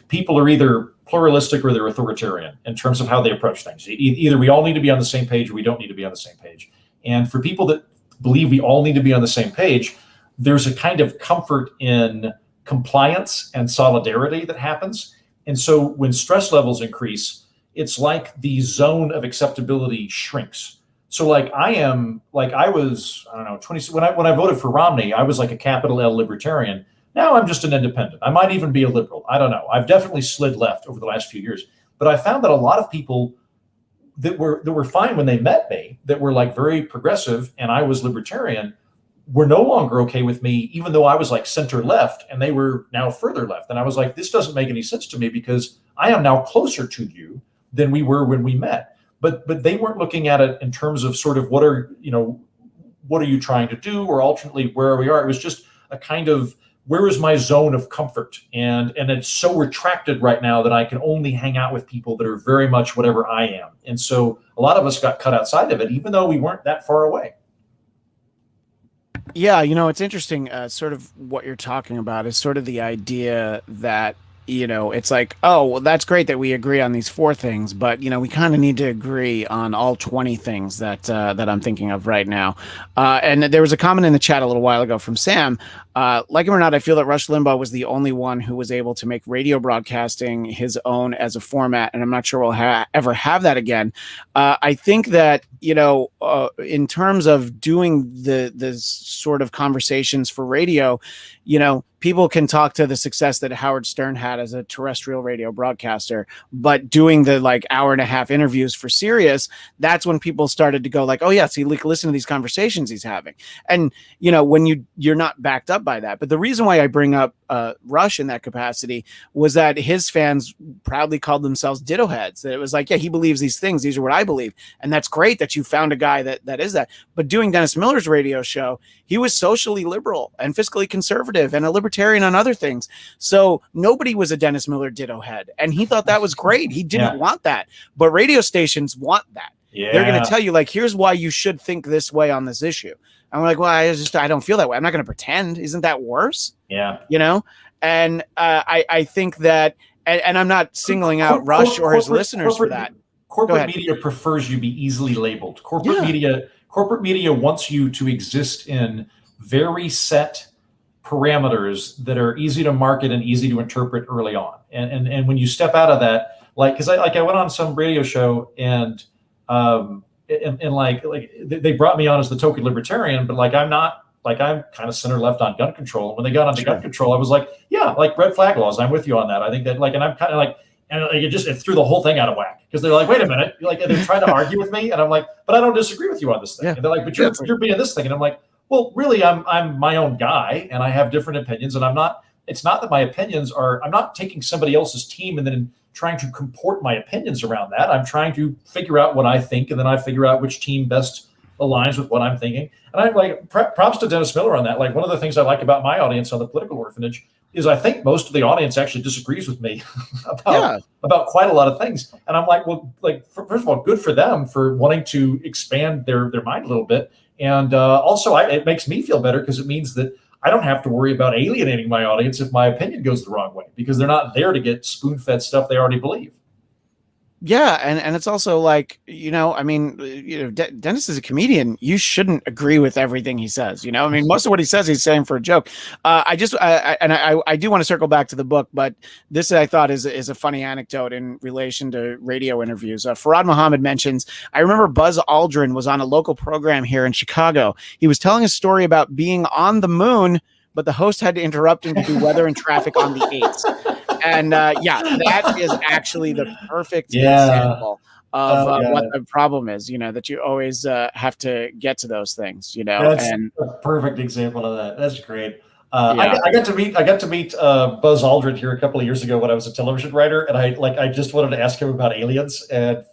Speaker 2: people are either pluralistic or they're authoritarian in terms of how they approach things. Either we all need to be on the same page or we don't need to be on the same page. And for people that believe we all need to be on the same page, there's a kind of comfort in compliance and solidarity that happens. And so when stress levels increase, it's like the zone of acceptability shrinks. So I was, I don't know, 20, when I voted for Romney, I was like a capital L libertarian. Now I'm just an independent. I might even be a liberal. I don't know. I've definitely slid left over the last few years. But I found that a lot of people that were fine when they met me, that were like very progressive, and I was libertarian, were no longer okay with me, even though I was like center left, and they were now further left. And I was like, this doesn't make any sense to me because I am now closer to you than we were when we met. But they weren't looking at it in terms of sort of what are you trying to do, or alternately where we are. It was just a kind of, where is my zone of comfort? And it's so retracted right now that I can only hang out with people that are very much whatever I am. And so a lot of us got cut outside of it, even though we weren't that far away.
Speaker 1: Yeah, it's interesting. Sort of what you're talking about is sort of the idea that, it's like, oh, well, that's great that we agree on these 4 things, but, we kind of need to agree on all 20 things that I'm thinking of right now. And there was a comment in the chat a little while ago from Sam. Like him or not, I feel that Rush Limbaugh was the only one who was able to make radio broadcasting his own as a format, and I'm not sure we'll ever have that again. I think that, in terms of doing the sort of conversations for radio, people can talk to the success that Howard Stern had as a terrestrial radio broadcaster, but doing the hour-and-a-half interviews for Sirius, that's when people started to go like, oh yeah, see, listen to these conversations he's having. And, when you're not backed up by that. But the reason why I bring up Rush in that capacity was that his fans proudly called themselves ditto heads. That it was like, yeah, he believes these things. These are what I believe. And that's great that you found a guy that is that. But doing Dennis Miller's radio show, he was socially liberal and fiscally conservative and a libertarian on other things. So nobody was a Dennis Miller ditto head. And he thought that was great. He didn't want that. But radio stations want that. Yeah. They're going to tell you, here's why you should think this way on this issue. And we're like, well, I don't feel that way. I'm not going to pretend. Isn't that worse?
Speaker 2: Yeah.
Speaker 1: And I think that, and I'm not singling out Rush or his listeners for that.
Speaker 2: Corporate media prefers you be easily labeled. Corporate media wants you to exist in very set parameters that are easy to market and easy to interpret early on. And when you step out of that, because I went on some radio show and they brought me on as the token libertarian, but I'm kind of center left on gun control. When they got onto gun control, I was like, yeah, red flag laws. I'm with you on that. I think that and I'm kind of it threw the whole thing out of whack because they're like, wait a minute, and they're trying to argue with me, and I'm like, but I don't disagree with you on this thing. Yeah. And they're like, but you're being this thing, and I'm like, well, really, I'm my own guy, and I have different opinions, and I'm not. It's not that my opinions are. I'm not taking somebody else's team and then trying to comport my opinions around that. I'm trying to figure out what I think, and then I figure out which team best aligns with what I'm thinking. And I'm like, props to Dennis Miller on that. One of the things I like about my audience on the Political Orphanage is I think most of the audience actually disagrees with me about quite a lot of things. And I'm like, well, first of all, good for them for wanting to expand their mind a little bit. And also it makes me feel better because it means that I don't have to worry about alienating my audience if my opinion goes the wrong way, because they're not there to get spoon-fed stuff they already believe.
Speaker 1: Yeah, and it's also Dennis is a comedian. You shouldn't agree with everything he says. Most of what he says, he's saying for a joke. I do want to circle back to the book, but this I thought is a funny anecdote in relation to radio interviews. Farad Muhammad mentions, I remember Buzz Aldrin was on a local program here in Chicago. He was telling a story about being on the moon, but the host had to interrupt him to do weather and traffic on the 8s. And that is actually the perfect example of what the problem is, that you always have to get to those things,
Speaker 2: That's a perfect example of that. That's great. I got to meet Buzz Aldrin here a couple of years ago when I was a television writer, and I just wanted to ask him about aliens, and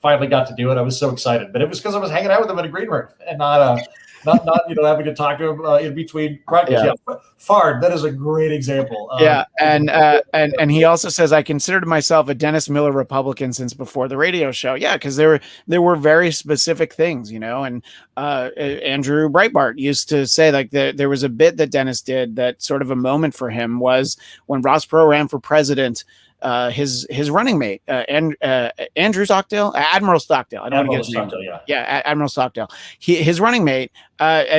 Speaker 2: finally got to do it. I was so excited, but it was because I was hanging out with him in a green room and not having to talk to him in between broadcasts. Yeah, Fard, that is a great example.
Speaker 1: And he also says, I considered myself a Dennis Miller Republican since before the radio show. Yeah, because there were very specific things, and Andrew Breitbart used to say, like, there was a bit that Dennis did that sort of a moment for him was when Ross Perot ran for president. His running mate, Andrew Stockdale, Admiral Stockdale. I don't want to get his name. Yeah, Admiral Stockdale. His running mate.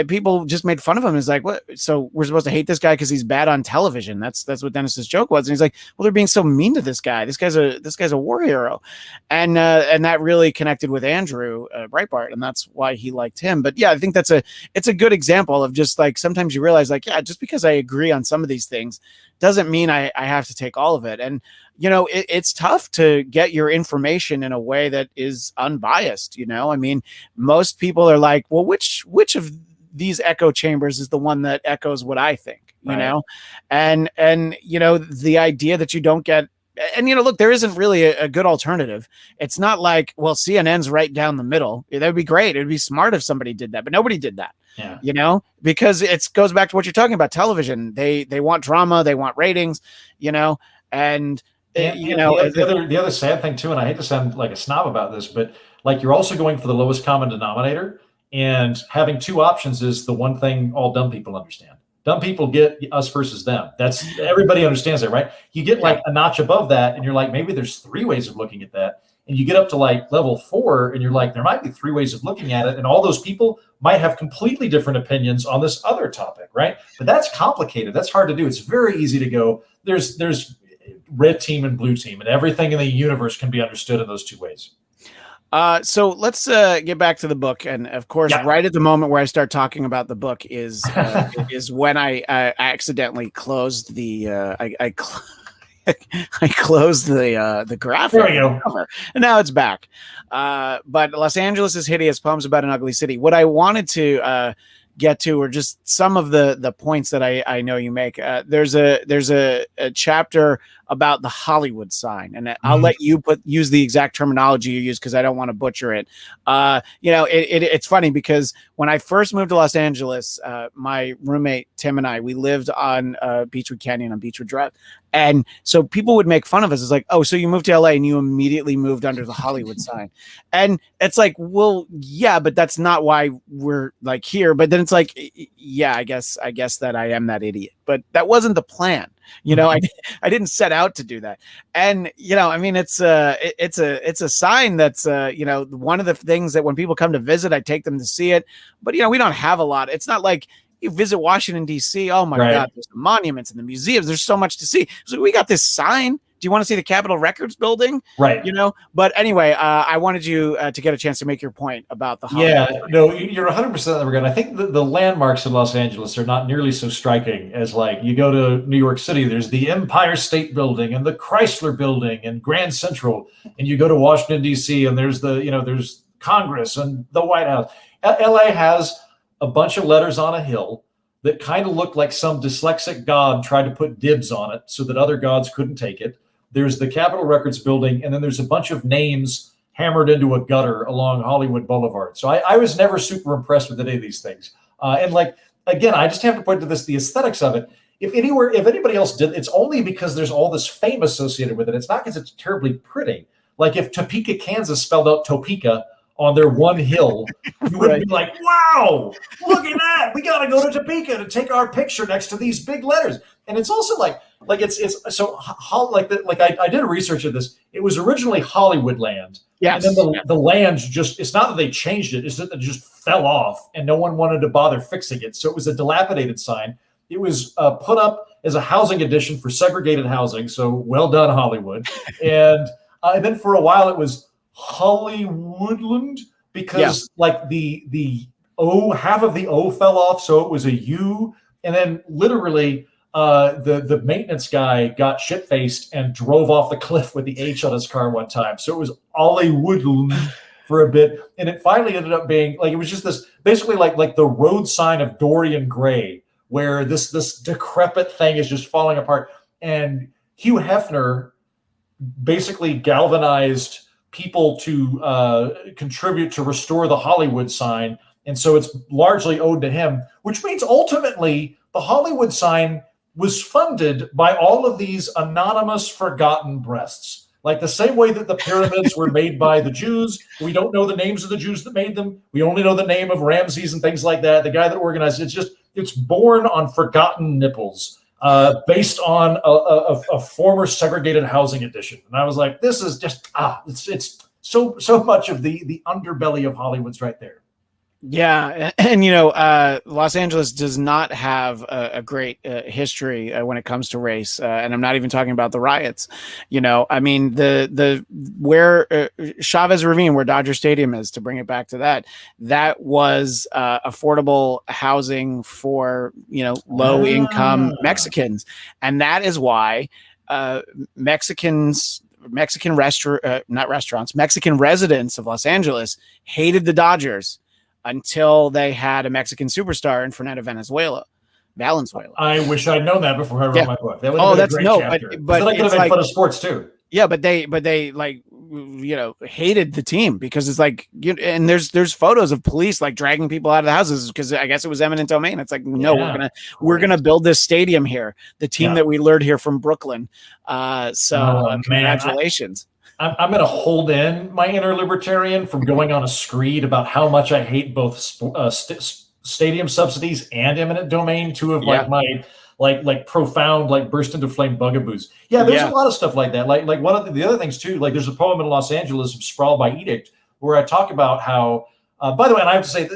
Speaker 1: People just made fun of him. It's like, what? So we're supposed to hate this guy because he's bad on television? That's what Dennis's joke was. And he's like, well, they're being so mean to this guy. This guy's a war hero, and that really connected with Andrew Breitbart, and that's why he liked him. But yeah, I think it's a good example of just like sometimes you realize, like, yeah, just because I agree on some of these things doesn't mean I have to take all of it. And it's tough to get your information in a way that is unbiased. I mean, most people are like, well, which of these echo chambers is the one that echoes what I think, and the idea that you don't get, and look, there isn't really a good alternative. It's not like, well, CNN's right down the middle. That would be great. It'd be smart if somebody did that, but nobody did that. Yeah. Because it goes back to what you're talking about. Television, they want drama, they want ratings, and
Speaker 2: the other sad thing too, and I hate to sound like a snob about this, but like you're also going for the lowest common denominator, and having two options is the one thing all dumb people understand. Dumb people get us versus them. That's everybody understands that, right? You get like a notch above that, and you're like, maybe there's three ways of looking at that. And you get up to like level 4, and you're like, there might be three ways of looking at it, and all those people might have completely different opinions on this other topic, right? But that's complicated. That's hard to do. It's very easy to go, there's red team and blue team, and everything in the universe can be understood in those two ways.
Speaker 1: So let's get back to the book, and of course, right at the moment where I start talking about the book is when I accidentally closed the I closed the graphic.
Speaker 2: There we go.
Speaker 1: And now it's back. But Los Angeles is Hideous, Poems About an Ugly City. What I wanted to get to are just some of the points that I know you make. There's a chapter about the Hollywood sign, and I'll let you use the exact terminology you use because I don't want to butcher it. It's funny because when I first moved to Los Angeles, my roommate Tim and we lived on Beechwood Canyon on Beechwood Drive. And so people would make fun of us. It's like, oh, so you moved to LA and you immediately moved under the Hollywood sign. And it's like, well, yeah, but that's not why we're like here. But then it's like, yeah, I guess that I am that idiot, but that wasn't the plan. I didn't set out to do that. And, I mean, it's a sign that's, one of the things that when people come to visit, I take them to see it, but, we don't have a lot. It's not like you visit Washington, D.C. Oh my God, there's the monuments and the museums. There's so much to see. So we got this sign. Do you want to see the Capitol Records building?
Speaker 2: Right.
Speaker 1: But anyway, I wanted you to get a chance to make your point about the Hollywood.
Speaker 2: Yeah, no, you're 100% on the regard. I think the landmarks in Los Angeles are not nearly so striking as like you go to New York City, there's the Empire State Building and the Chrysler Building and Grand Central. And you go to Washington, D.C. and there's there's Congress and the White House. LA has a bunch of letters on a hill that kind of look like some dyslexic god tried to put dibs on it so that other gods couldn't take it. There's the Capitol Records building, and then there's a bunch of names hammered into a gutter along Hollywood Boulevard. So I was never super impressed with any of these things. And like, again, I just have to point to this, the aesthetics of it. If anybody else did, it's only because there's all this fame associated with it. It's not because it's terribly pretty. Like if Topeka, Kansas spelled out Topeka on their one hill, you would be like, wow, look at that. We got to go to Topeka to take our picture next to these big letters. And it's also like it's so I did research of this. It was originally Hollywood land.
Speaker 1: Yes.
Speaker 2: And then the land it's not that they changed it. It's that it just fell off and no one wanted to bother fixing it. So it was a dilapidated sign. It was put up as a housing addition for segregated housing. So well done, Hollywood. And then for a while it was Hollywoodland because like the O, half of the O fell off, so it was a U, and then literally the maintenance guy got shit-faced and drove off the cliff with the H on his car one time. So it was Hollywoodland for a bit, and it finally ended up being like it was just this basically like the road sign of Dorian Gray, where this decrepit thing is just falling apart. And Hugh Hefner basically galvanized people to contribute to restore the Hollywood sign. And so it's largely owed to him, which means ultimately the Hollywood sign was funded by all of these anonymous forgotten breasts. Like the same way that the pyramids were made by the Jews. We don't know the names of the Jews that made them. We only know the name of Ramses and things like that. The guy that organized it, it's born on forgotten nipples, based on a former segregated housing edition. And I was like, this is just, it's so much of the underbelly of Hollywood's right there.
Speaker 1: Yeah, and Los Angeles does not have a great history when it comes to race, and I'm not even talking about the riots. I mean the where Chavez Ravine, where Dodger Stadium is, to bring it back to that was affordable housing for low income Mexicans, and that is why Mexican residents of Los Angeles hated the Dodgers until they had a Mexican superstar in Fernando Valenzuela.
Speaker 2: I wish I'd known that before I wrote my book. That would have been a great chapter.
Speaker 1: But
Speaker 2: then I could have made fun of sports too.
Speaker 1: Yeah, but they hated the team because it's like, and there's photos of police like dragging people out of the houses because I guess it was eminent domain. It's like, no, we're gonna build this stadium here, the team that we lured here from Brooklyn. Congratulations.
Speaker 2: I'm going to hold in my inner libertarian from going on a screed about how much I hate both stadium subsidies and eminent domain, two of my profound burst into flame bugaboos. Yeah, there's a lot of stuff like that. Like one of the other things too. Like there's a poem in Los Angeles, Sprawl by Edict, where I talk about how. By the way, and I have to say,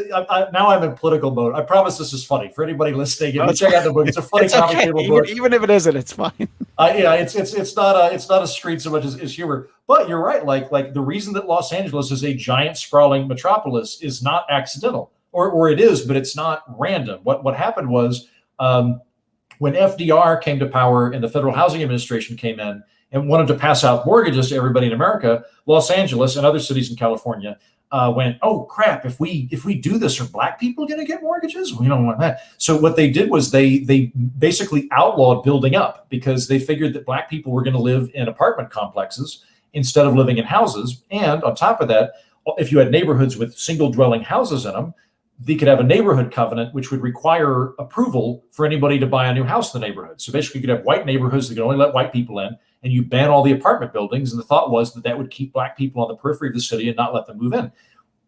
Speaker 2: now I'm in political mode. I promise this is funny for anybody listening. Check out the book. It's a funny comic table book.
Speaker 1: Even if it isn't, it's fine.
Speaker 2: It's not a screed so much as humor. But you're right. Like the reason that Los Angeles is a giant sprawling metropolis is not accidental, or it is, but it's not random. What happened was when FDR came to power and the Federal Housing Administration came in and wanted to pass out mortgages to everybody in America, Los Angeles and other cities in California went, oh crap, if we do this, are Black people going to get mortgages? We don't want that. So what they did was they basically outlawed building up because they figured that Black people were going to live in apartment complexes instead of living in houses. And on top of that, if you had neighborhoods with single dwelling houses in them, they could have a neighborhood covenant, which would require approval for anybody to buy a new house in the neighborhood. So basically you could have white neighborhoods that could only let white people in, and you ban all the apartment buildings. And the thought was that would keep Black people on the periphery of the city and not let them move in.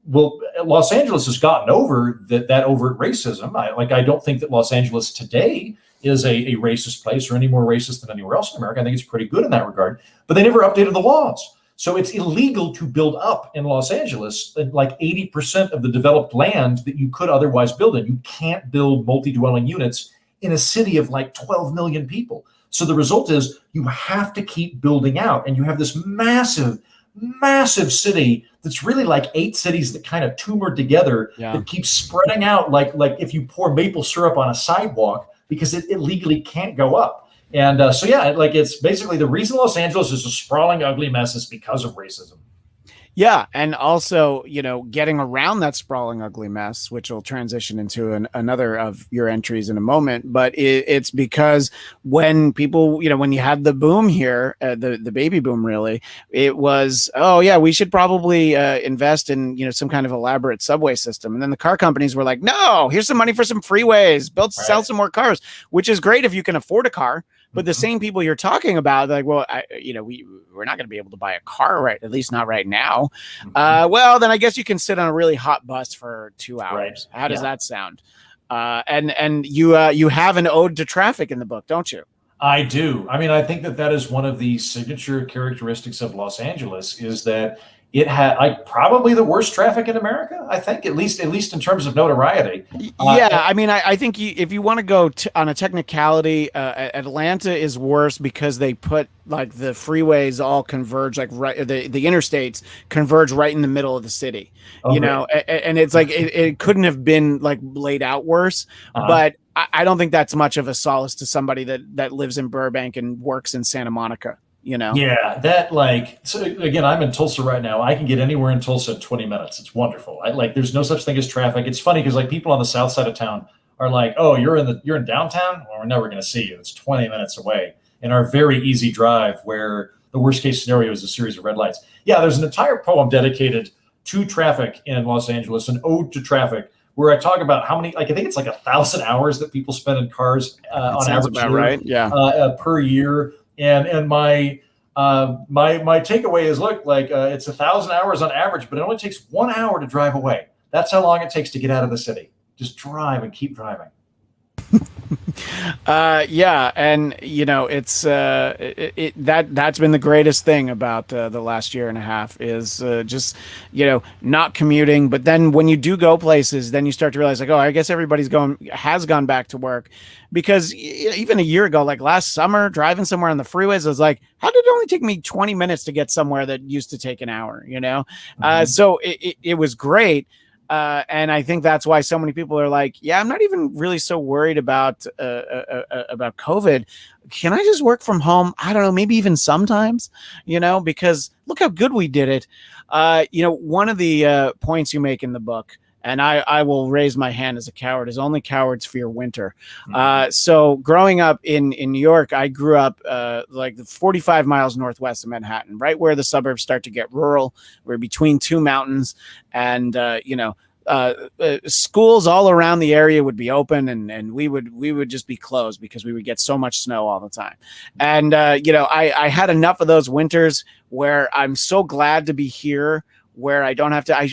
Speaker 2: Well, Los Angeles has gotten over that overt racism. I don't think that Los Angeles today is a racist place or any more racist than anywhere else in America. I think it's pretty good in that regard, but they never updated the laws. So it's illegal to build up in Los Angeles like 80% of the developed land that you could otherwise build in. You can't build multi-dwelling units in a city of like 12 million people. So the result is you have to keep building out, and you have this massive city that's really like 8 cities that kind of tumor together that keeps spreading out like if you pour maple syrup on a sidewalk because it legally can't go up. And it's basically the reason Los Angeles is a sprawling, ugly mess is because of racism.
Speaker 1: Yeah, and also, getting around that sprawling, ugly mess, which will transition into another of your entries in a moment. But it's because when people, when you had the boom here, the baby boom, really, it was, oh yeah, we should probably invest in some kind of elaborate subway system. And then the car companies were like, no, here's some money for some freeways, sell some more cars, which is great if you can afford a car. But the same people you're talking about, like, well, we're not going to be able to buy a car, right? At least not right now. Well, then I guess you can sit on a really hot bus for 2 hours. Right. How does that sound? And you have an ode to traffic in the book, don't you?
Speaker 2: I do. I mean, I think that is one of the signature characteristics of Los Angeles is that it had probably the worst traffic in America. I think at least in terms of notoriety.
Speaker 1: I mean, I think if you want to go on a technicality, Atlanta is worse because they put like the freeways all converge, like the interstates converge right in the middle of the city. And it's like it couldn't have been like laid out worse, but I don't think that's much of a solace to somebody that lives in Burbank and works in Santa Monica.
Speaker 2: So again, I'm in Tulsa right now. I can get anywhere in Tulsa in 20 minutes. It's wonderful. There's no such thing as traffic. It's funny because like people on the south side of town are like, oh, you're in downtown? Well, we're never going to see you. It's 20 minutes away. And our very easy drive where the worst case scenario is a series of red lights. Yeah, there's an entire poem dedicated to traffic in Los Angeles, an ode to traffic, where I talk about how many, like, I think it's like 1,000 hours that people spend in cars on average
Speaker 1: about right. Yeah.
Speaker 2: Per year. And my takeaway is, look, like it's 1,000 hours on average, but it only takes 1 hour to drive away. That's how long it takes to get out of the city. Just drive and keep driving.
Speaker 1: Yeah, and it's that's been the greatest thing about the last year and a half is just not commuting. But then when you do go places, then you start to realize, like, oh, I guess everybody's has gone back to work, because even a year ago, like last summer, driving somewhere on the freeways, I was like, how did it only take me 20 minutes to get somewhere that used to take an hour? So it was great. And I think that's why so many people are like, yeah, I'm not even really so worried about COVID. Can I just work from home? I don't know, maybe even sometimes, because look how good we did it. One of the points you make in the book, and I will raise my hand as a coward, is only cowards fear winter. So growing up in New York, I grew up like 45 miles northwest of Manhattan, right where the suburbs start to get rural. We're between two mountains, and schools all around the area would be open, and we would just be closed because we would get so much snow all the time. And I had enough of those winters where I'm so glad to be here, where I don't have to.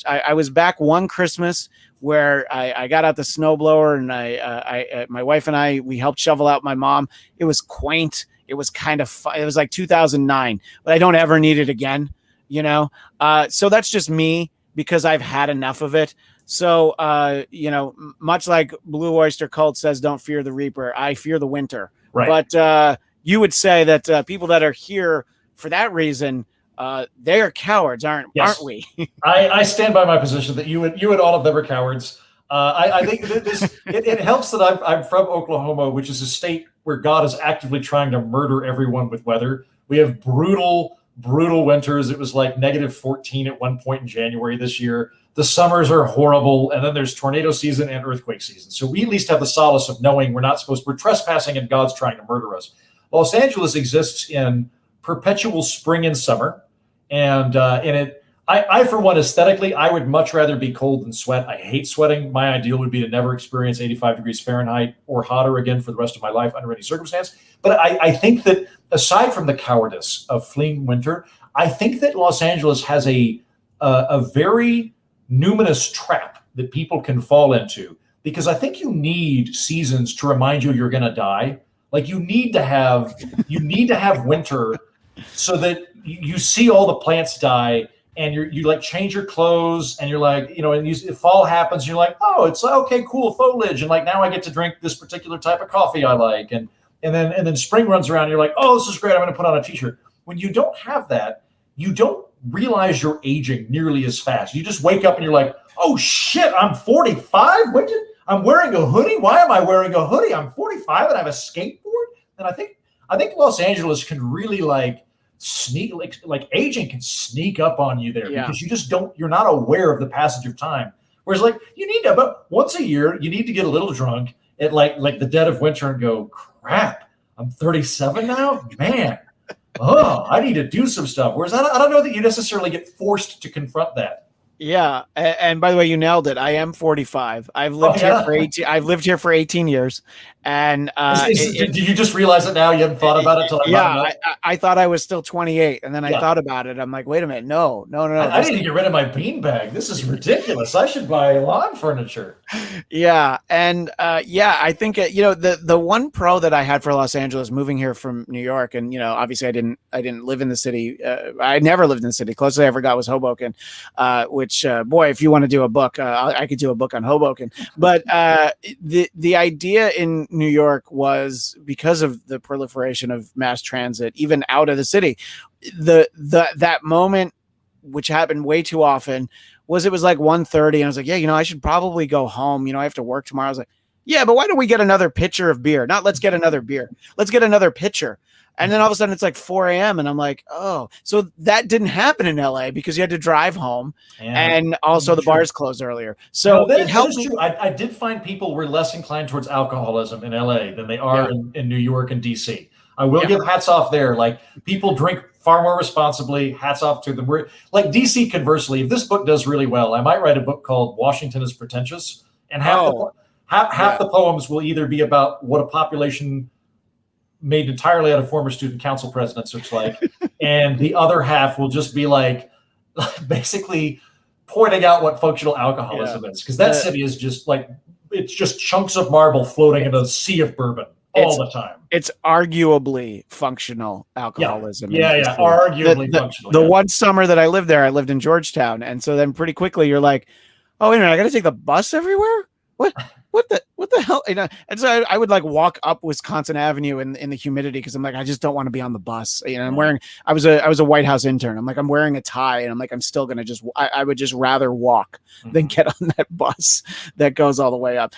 Speaker 1: I was back one Christmas where I got out the snowblower, and my wife and we helped shovel out my mom. It was quaint. It was kind of fun. It was like 2009, but I don't ever need it again. So that's just me, because I've had enough of it. So, much like Blue Oyster Cult says, don't fear the Reaper, I fear the winter.
Speaker 2: Right.
Speaker 1: But you would say that people that are here for that reason, they are cowards, aren't we?
Speaker 2: I stand by my position that you and all of them are cowards. I think that it helps that I'm from Oklahoma, which is a state where God is actively trying to murder everyone with weather. We have brutal winters. It was like -14 at one point in January this year. The summers are horrible, and then there's tornado season and earthquake season. So we at least have the solace of knowing we're trespassing and God's trying to murder us. Los Angeles exists in perpetual spring and summer, and I for one, aesthetically, I would much rather be cold than sweat. I hate sweating. My ideal would be to never experience 85 degrees Fahrenheit or hotter again for the rest of my life under any circumstance. But I think that aside from the cowardice of fleeing winter, I think that Los Angeles has a very numinous trap that people can fall into, because I think you need seasons to remind you you're going to die. Like you need to have winter so that you see all the plants die, and you like change your clothes, and you're like, and fall happens, and you're like, oh, it's okay, cool foliage, and like now I get to drink this particular type of coffee I like, and then spring runs around, and you're like, oh, this is great, I'm going to put on a t-shirt. When you don't have that, you don't realize you're aging nearly as fast. You just wake up and you're like, oh shit, I'm 45. I'm wearing a hoodie. Why am I wearing a hoodie? I'm 45 and I have a skateboard. And I think Los Angeles can really like sneak, like aging can sneak up on you there, because you're not aware of the passage of time. Whereas like you need to, about once a year, you need to get a little drunk at like the dead of winter and go, crap, I'm 37 now, man. Oh, I need to do some stuff. Whereas I don't know that you necessarily get forced to confront that.
Speaker 1: Yeah, and by the way, you nailed it. I am 45. I've lived here for 18. I've lived here for 18 years, and
Speaker 2: did you just realize it now? You hadn't thought about it till
Speaker 1: I thought I was still 28, and then I thought about it. I'm like, wait a minute, no.
Speaker 2: I need to get rid of my beanbag. This is ridiculous. I should buy lawn furniture.
Speaker 1: Yeah, and I think the one pro that I had for Los Angeles moving here from New York, and obviously I didn't live in the city. I never lived in the city. Closest I ever got was Hoboken, which boy, if you want to do a book, I could do a book on Hoboken. But the idea in New York was, because of the proliferation of mass transit, even out of the city, that moment, which happened way too often, it was like 1:30, and I was like, yeah, I should probably go home. I have to work tomorrow. I was like, yeah, but why don't we get another pitcher of beer? Not let's get another beer. Let's get another pitcher. And then all of a sudden it's like 4 a.m. and I'm like, oh, so that didn't happen in LA because you had to drive home, and also the bars closed earlier. So it helped me.
Speaker 2: True. I did find people were less inclined towards alcoholism in LA than they are in New York and DC. I will give hats off there. Like, people drink far more responsibly. Hats off to them. We're like DC. Conversely, if this book does really well, I might write a book called Washington is Pretentious, and half the poems will either be about what a population made entirely out of former student council presidents looks like, and the other half will just be like basically pointing out what functional alcoholism is, because that city is just like, it's just chunks of marble floating in a sea of bourbon all the time.
Speaker 1: It's arguably functional alcoholism.
Speaker 2: Arguably functional.
Speaker 1: The one summer that I lived there, I lived in Georgetown, and so then pretty quickly you're like, oh, wait a minute, I got to take the bus everywhere? What the hell? And so I would like walk up Wisconsin Avenue in the humidity, because I'm like, I just don't want to be on the bus. I was a White House intern. I'm like, I'm wearing a tie, and I'm like, I'm still gonna I would just rather walk than get on that bus that goes all the way up.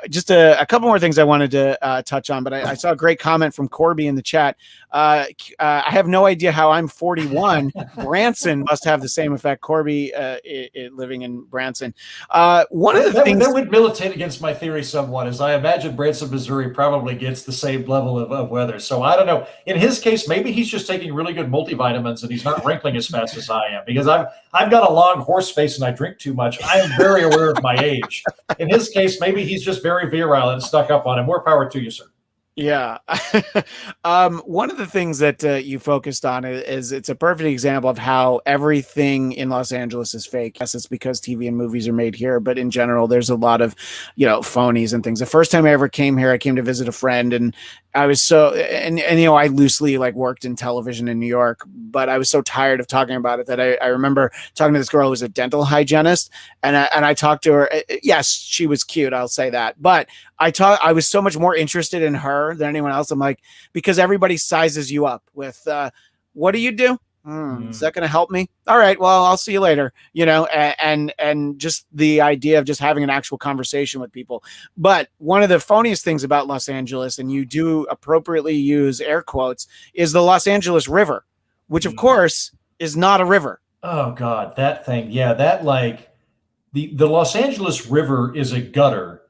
Speaker 1: Just a couple more things I wanted to touch on, but I saw a great comment from Corby in the chat. I have no idea how I'm 41. Branson must have the same effect. Corby, living in Branson. One of the things
Speaker 2: that would militate against my theory somewhat, is I imagine Branson, Missouri probably gets the same level of weather. So I don't know. In his case, maybe he's just taking really good multivitamins and he's not wrinkling as fast as I am, because I've got a long horse face and I drink too much. I am very aware of my age. In his case, maybe he's just very virile and stuck up on him. More power to you, sir.
Speaker 1: Yeah. One of the things that you focused on is it's a perfect example of how everything in Los Angeles is fake. Yes, it's because TV and movies are made here, but in general, there's a lot of, phonies and things. The first time I ever came here, I came to visit a friend, and I was I loosely like worked in television in New York, but I was so tired of talking about it that I remember talking to this girl who was a dental hygienist, and I talked to her. Yes, she was cute, I'll say that, but I was so much more interested in her than anyone else. I'm like, because everybody sizes you up with, what do you do? Is that going to help me? All right, well, I'll see you later, and just the idea of just having an actual conversation with people. But one of the phoniest things about Los Angeles, and you do appropriately use air quotes, is the Los Angeles River, which of course is not a river.
Speaker 2: Oh God, that thing. Yeah. That, like, the Los Angeles River is a gutter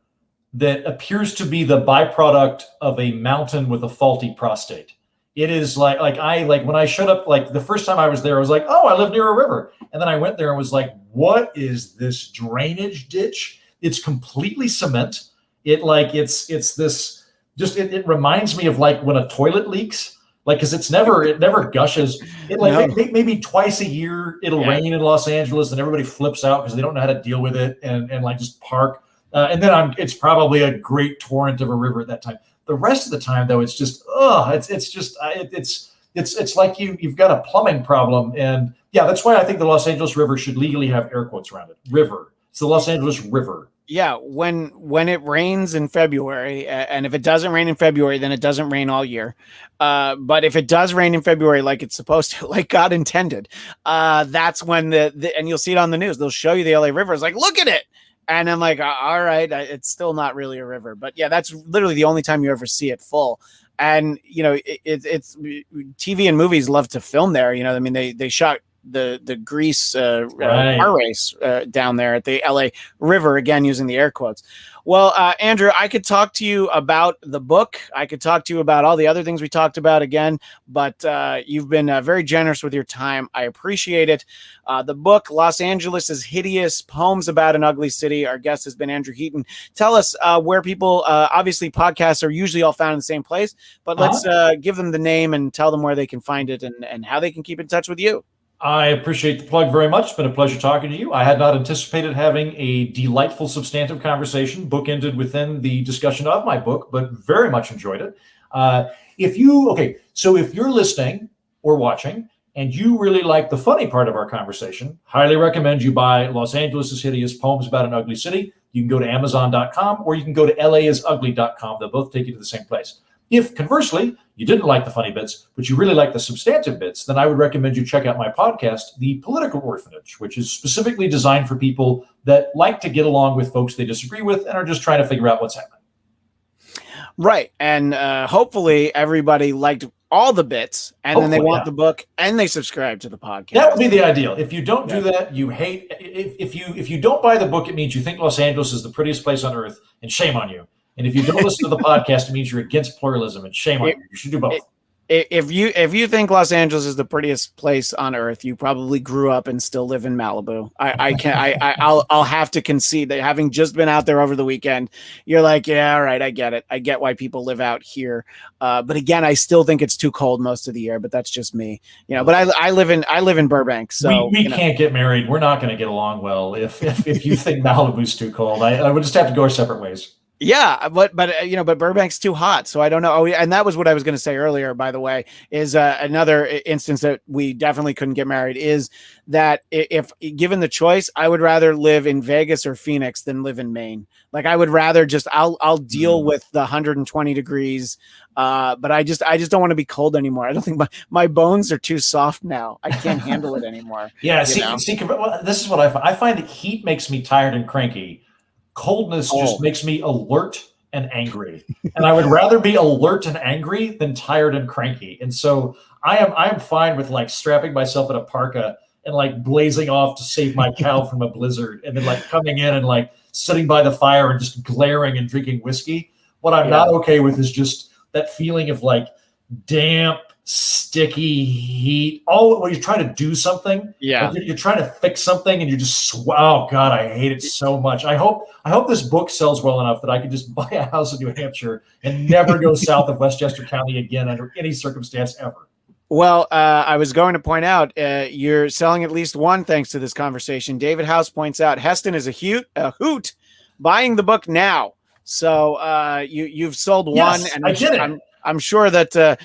Speaker 2: that appears to be the byproduct of a mountain with a faulty prostate. It is like when I showed up, like the first time I was there, I was like, oh, I live near a river. And then I went there and was like, what is this drainage ditch? It's completely cement. It reminds me of like when a toilet leaks, like, cause it never gushes. Maybe twice a year it'll rain in Los Angeles and everybody flips out because they don't know how to deal with it and like just park. And then it's probably a great torrent of a river at that time. The rest of the time, though, it's just it's like you've got a plumbing problem. And yeah, that's why I think the Los Angeles River should legally have air quotes around it. River. It's the Los Angeles River.
Speaker 1: Yeah, when it rains in February, and if it doesn't rain in February, then it doesn't rain all year. But if it does rain in February, like it's supposed to, like God intended, that's when and you'll see it on the news. They'll show you the LA River. It's like, look at it. And I'm like, all right, it's still not really a river. But yeah, that's literally the only time you ever see it full. And, it's TV and movies love to film there. I mean, they shot the Grease car race down there at the LA River, again, using the air quotes. Well, Andrew, I could talk to you about the book. I could talk to you about all the other things we talked about again, but you've been very generous with your time. I appreciate it. The book, Los Angeles is Hideous, Poems About an Ugly City. Our guest has been Andrew Heaton. Tell us where people, obviously podcasts are usually all found in the same place, but let's give them the name and tell them where they can find it and how they can keep in touch with you.
Speaker 2: I appreciate the plug very much. It's been a pleasure talking to you. I had not anticipated having a delightful, substantive conversation bookended within the discussion of my book, but very much enjoyed it. So if you're listening or watching and you really like the funny part of our conversation, highly recommend you buy Los Angeles is Hideous, Poems About an Ugly City. You can go to Amazon.com or you can go to laisugly.com. They'll both take you to the same place. If, conversely, you didn't like the funny bits, but you really like the substantive bits, then I would recommend you check out my podcast, The Political Orphanage, which is specifically designed for people that like to get along with folks they disagree with and are just trying to figure out what's happening.
Speaker 1: Right. And hopefully everybody liked all the bits, and then they
Speaker 2: Hopefully,
Speaker 1: want
Speaker 2: yeah.
Speaker 1: the book and they subscribe to the podcast.
Speaker 2: That would be the ideal. If you don't do that, you hate. If you don't buy the book, it means you think Los Angeles is the prettiest place on earth, and shame on you. And if you don't listen to the podcast, it means you're against pluralism, and shame on you. You should do both.
Speaker 1: If you think Los Angeles is the prettiest place on earth, you probably grew up and still live in Malibu. I'll have to concede that, having just been out there over the weekend, you're like, yeah, all right, I get it. I get why people live out here. But again, I still think it's too cold most of the year. But that's just me, But I live in Burbank, so
Speaker 2: we can't get married. We're not going to get along well if you think Malibu's too cold. I would just have to go our separate ways.
Speaker 1: Yeah, but Burbank's too hot, so I don't know. Oh, yeah, and that was what I was going to say earlier. By the way, is another instance that we definitely couldn't get married. Is that if given the choice, I would rather live in Vegas or Phoenix than live in Maine. Like I would rather I'll deal with the 120 degrees, but I just don't want to be cold anymore. I don't think my bones are too soft now. I can't handle it anymore.
Speaker 2: Yeah, see, this is what I find that heat makes me tired and cranky. Coldness just makes me alert and angry. And I would rather be alert and angry than tired and cranky. And so I am fine with like strapping myself in a parka and like blazing off to save my cow from a blizzard, and then like coming in and like sitting by the fire and just glaring and drinking whiskey. What I'm not okay with is just that feeling of like damp, sticky heat. When you're trying to do something, like you're trying to fix something, and you just oh god, I hate it so much. I hope this book sells well enough that I can just buy a house in New Hampshire and never go south of Westchester County again under any circumstance ever.
Speaker 1: Well, I was going to point out you're selling at least one thanks to this conversation. David House points out Heston is a hoot buying the book now. So you've sold one, and
Speaker 2: I did it.
Speaker 1: I'm sure that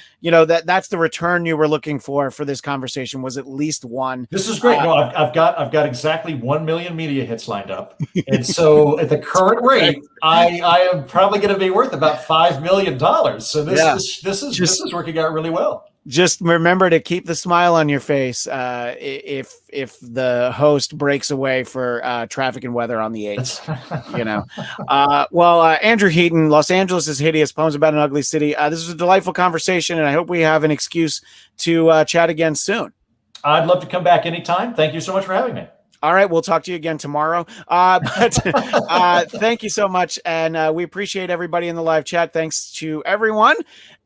Speaker 1: that's the return you were looking for this conversation, was at least one.
Speaker 2: This is great. No, I've got exactly 1 million media hits lined up, and so at the current rate, I am probably going to be worth about $5 million. So this is working out really well.
Speaker 1: Just remember to keep the smile on your face if the host breaks away for traffic and weather on the 8th. Well, Andrew Heaton, Los Angeles is Hideous, Poems About an Ugly City. This was a delightful conversation, and I hope we have an excuse to chat again soon.
Speaker 2: I'd love to come back anytime. Thank you so much for having me.
Speaker 1: All right, we'll talk to you again tomorrow. But thank you so much, and we appreciate everybody in the live chat. Thanks to everyone.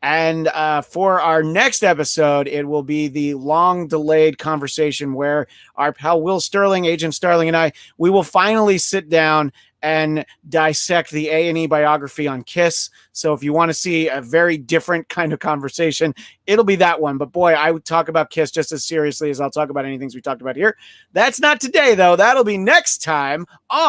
Speaker 1: And for our next episode, it will be the long-delayed conversation where our pal Will Sterling, Agent Sterling, and we will finally sit down and dissect the A&E biography on Kiss. So if you want to see a very different kind of conversation, it'll be that one. But boy, I would talk about Kiss just as seriously as I'll talk about anything we talked about here. That's not today, though. That'll be next time on